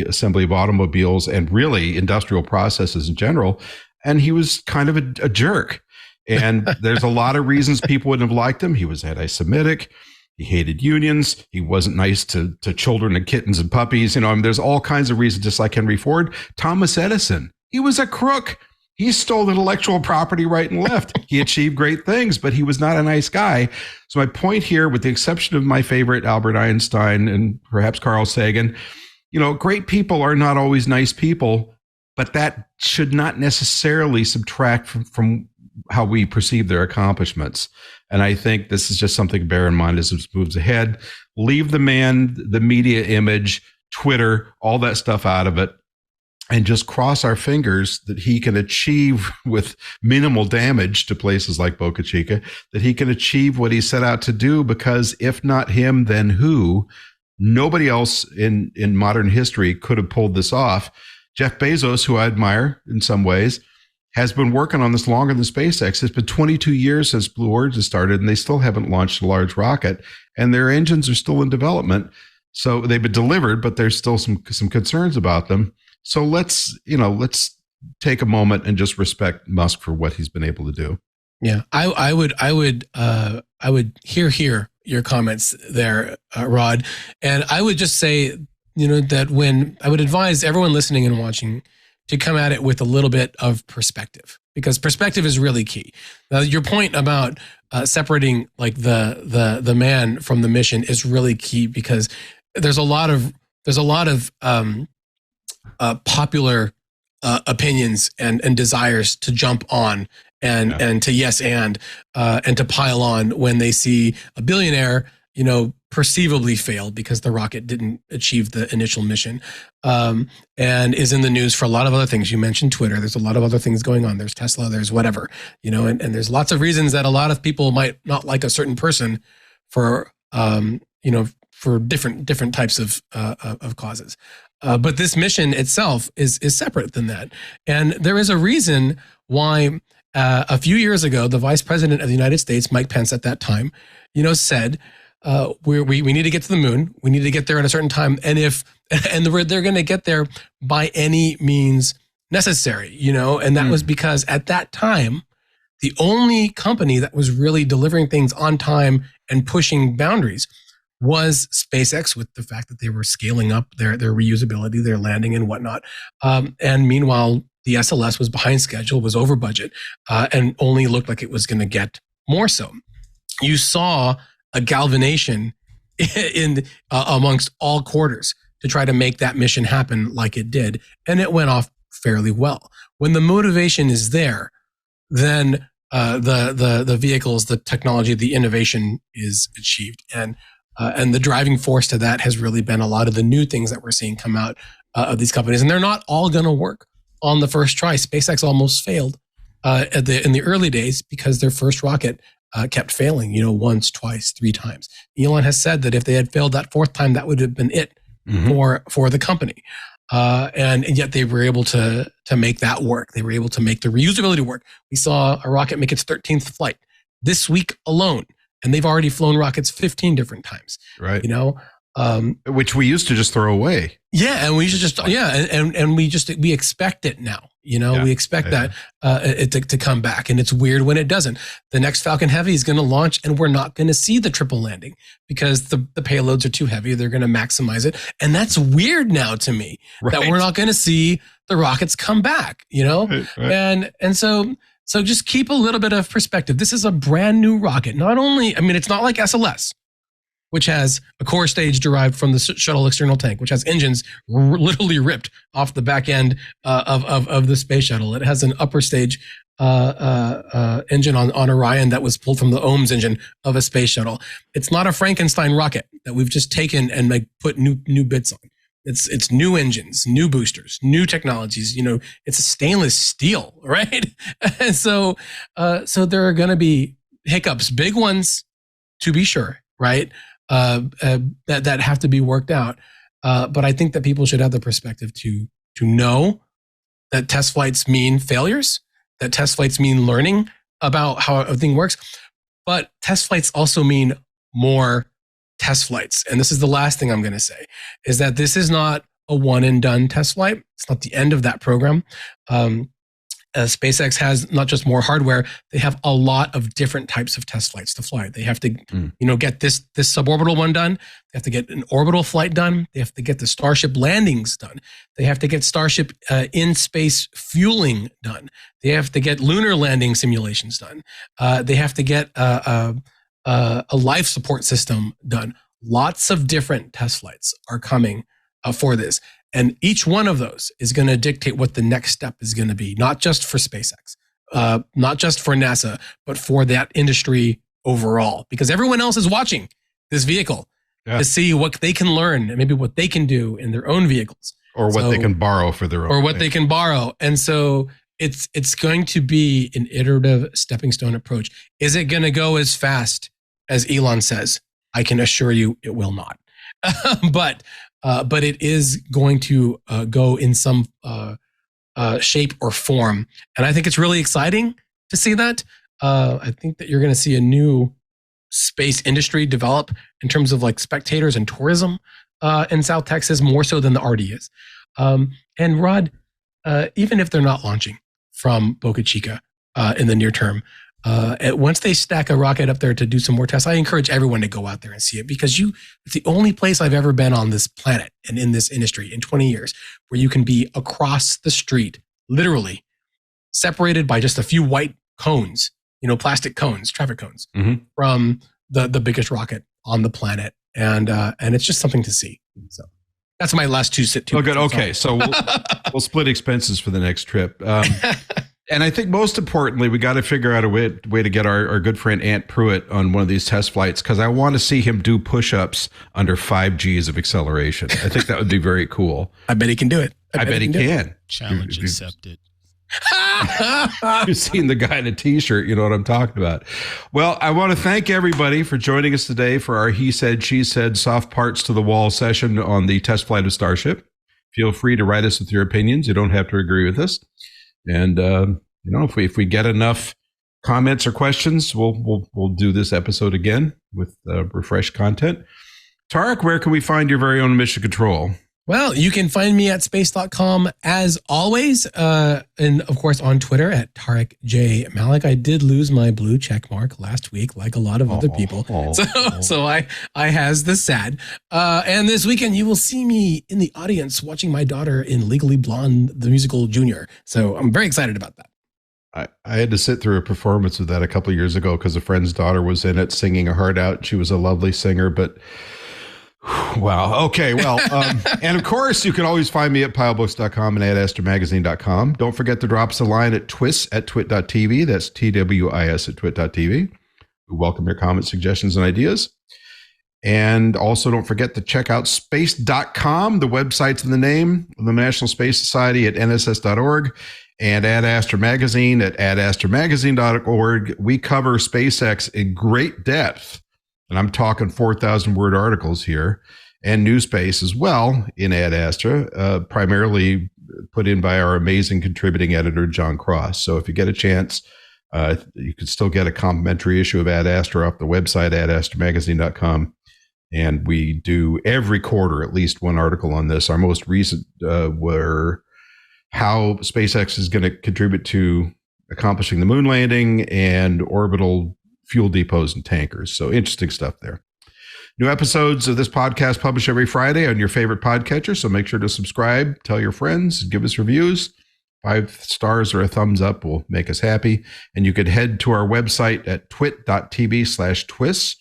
assembly of automobiles and really industrial processes in general. And he was kind of a jerk. And there's a lot of reasons people wouldn't have liked him. He was anti-Semitic. He hated unions. He wasn't nice to children and kittens and puppies. There's all kinds of reasons, just like Henry Ford. Thomas Edison, he was a crook. He stole intellectual property right and left. He achieved great things, but he was not a nice guy. So my point here, with the exception of my favorite Albert Einstein and perhaps Carl Sagan, great people are not always nice people, but that should not necessarily subtract from how we perceive their accomplishments. And I think this is just something to bear in mind as it moves ahead. Leave the man, the media image, Twitter, all that stuff out of it, and just cross our fingers that he can achieve, with minimal damage to places like Boca Chica, that he can achieve what he set out to do, because if not him, then who? Nobody else in modern history could have pulled this off. Jeff Bezos, who I admire in some ways, has been working on this longer than SpaceX. It's been 22 years since Blue Origin started, and they still haven't launched a large rocket, and their engines are still in development. So they've been delivered, but there's still some concerns about them. So let's take a moment and just respect Musk for what he's been able to do. Yeah, I would hear your comments there, Rod, and I would just say, that when I would advise everyone listening and watching to come at it with a little bit of perspective, because perspective is really key. Now, your point about separating like the man from the mission is really key, because there's a lot of popular opinions and desires to jump on and to yes and to pile on when they see a billionaire, perceivably failed because the rocket didn't achieve the initial mission, and is in the news for a lot of other things. You mentioned Twitter. There's a lot of other things going on. There's Tesla. There's whatever, and there's lots of reasons that a lot of people might not like a certain person for different types of causes. But this mission itself is separate than that. And there is a reason why a few years ago, the Vice President of the United States, Mike Pence at that time, said, we need to get to the moon. We need to get there at a certain time. And they're going to get there by any means necessary, and that was because at that time, the only company that was really delivering things on time and pushing boundaries was SpaceX, with the fact that they were scaling up their reusability, their landing and whatnot. And meanwhile, the SLS was behind schedule, was over budget, and only looked like it was going to get more so. You saw a galvanization in amongst all quarters to try to make that mission happen like it did, and it went off fairly well. When the motivation is there, then the vehicles, the technology, the innovation is achieved, and the driving force to that has really been a lot of the new things that we're seeing come out of these companies. And they're not all going to work on the first try. SpaceX almost failed in the early days because their first rocket kept failing, once, twice, 3 times. Elon has said that if they had failed that 4th time, that would have been it for the company. And yet they were able to make that work. They were able to make the reusability work. We saw a rocket make its 13th flight this week alone. And they've already flown rockets 15 different times. Right. Which we used to just throw away. Yeah, and we should just and we expect it now. We expect that it to come back, and it's weird when it doesn't. The next Falcon Heavy is going to launch, and we're not going to see the triple landing because the payloads are too heavy. They're going to maximize it, and that's weird now to me that we're not going to see the rockets come back. Right. And so just keep a little bit of perspective. This is a brand new rocket. Not only, it's not like SLS, which has a core stage derived from the shuttle external tank, which has engines literally ripped off the back end of the space shuttle. It has an upper stage engine on Orion that was pulled from the OMS engine of a space shuttle. It's not a Frankenstein rocket that we've just taken and put new bits on. It's new engines, new boosters, new technologies. It's a stainless steel, right? And so there are going to be hiccups, big ones, to be sure, right? That have to be worked out. But I think that people should have the perspective to know that test flights mean failures, that test flights mean learning about how a thing works. But test flights also mean more test flights. And this is the last thing I'm going to say, is that this is not a one and done test flight. It's not the end of that program. SpaceX has not just more hardware, they have a lot of different types of test flights to fly. They have to, get this suborbital one done. They have to get an orbital flight done. They have to get the Starship landings done. They have to get Starship in space fueling done. They have to get lunar landing simulations done. They have to get a life support system done. Lots of different test flights are coming for this. And each one of those is going to dictate what the next step is going to be, not just for SpaceX, not just for NASA, but for that industry overall. Because everyone else is watching this vehicle to see what they can learn and maybe what they can do in their own vehicles. Or what they can borrow for their own. Or what they can borrow. And so it's going to be an iterative stepping stone approach. Is it going to go as fast as Elon says? I can assure you it will not. But it is going to go in some shape or form. And I think it's really exciting to see that. I think that you're going to see a new space industry develop in terms of spectators and tourism in South Texas, more so than the already is. And Rod, even if they're not launching from Boca Chica in the near term, once they stack a rocket up there to do some more tests, I encourage everyone to go out there and see it, because it's the only place I've ever been on this planet and in this industry in 20 years where you can be across the street, literally separated by just a few white cones, plastic cones, traffic cones, from the biggest rocket on the planet. And it's just something to see. So that's my last two. Oh, good. Okay. So we'll split expenses for the next trip. And I think most importantly, we got to figure out a way to get our good friend Ant Pruitt on one of these test flights, because I want to see him do push-ups under 5 Gs of acceleration. I think that would be very cool. I bet he can do it. I bet he can. Challenge accepted. You've seen the guy in a t-shirt, you know what I'm talking about. Well, I want to thank everybody for joining us today for our He Said, She Said soft parts to the wall session on the test flight of Starship. Feel free to write us with your opinions. You don't have to agree with us. And if we get enough comments or questions, we'll do this episode again with refreshed content. Tariq, where can we find your very own Mission Control? Well, you can find me at space.com as always, and of course on Twitter at Tariq J Malik. I did lose my blue check mark last week, like a lot of other people. So I has the sad. And this weekend you will see me in the audience watching my daughter in Legally Blonde, the musical Junior. So I'm very excited about that. I had to sit through a performance of that a couple of years ago because a friend's daughter was in it singing her heart out. She was a lovely singer, but wow. Okay. Well, and of course, you can always find me at pylebooks.com and at astermagazine.com. Don't forget to drop us a line at twis@twit.tv. That's TWIS at twit.tv. We welcome your comments, suggestions, and ideas. And also don't forget to check out space.com. The website's in the name of the National Space Society at nss.org, and at Aster Magazine at astermagazine.org. We cover SpaceX in great depth. And I'm talking 4,000 word articles here, and New Space as well in Ad Astra, primarily put in by our amazing contributing editor, John Cross. So if you get a chance, you can still get a complimentary issue of Ad Astra off the website, adastermagazine.com. And we do every quarter at least one article on this. Our most recent were how SpaceX is going to contribute to accomplishing the moon landing and orbital fuel depots and tankers. So interesting stuff there. New episodes of this podcast published every Friday on your favorite podcatcher. So make sure to subscribe, tell your friends, give us reviews. 5 stars or a thumbs up will make us happy. And you could head to our website at twit.tv/twists.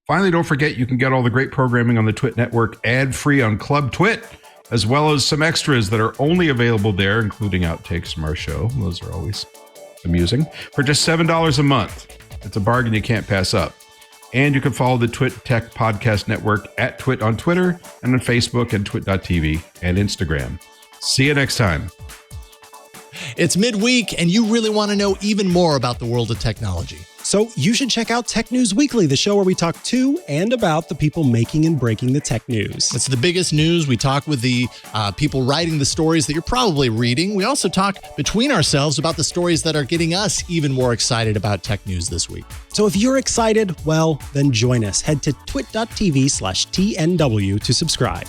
Finally, don't forget you can get all the great programming on the TWiT network ad-free on Club TWiT, as well as some extras that are only available there, including outtakes from our show. Those are always amusing. For just $7 a month. It's a bargain you can't pass up. And you can follow the TWiT Tech Podcast Network at TWiT on Twitter and on Facebook and twit.tv and Instagram. See you next time. It's midweek, and you really want to know even more about the world of technology. So you should check out Tech News Weekly, the show where we talk to and about the people making and breaking the tech news. It's the biggest news. We talk with the people writing the stories that you're probably reading. We also talk between ourselves about the stories that are getting us even more excited about tech news this week. So if you're excited, well, then join us. Head to twit.tv/TNW to subscribe.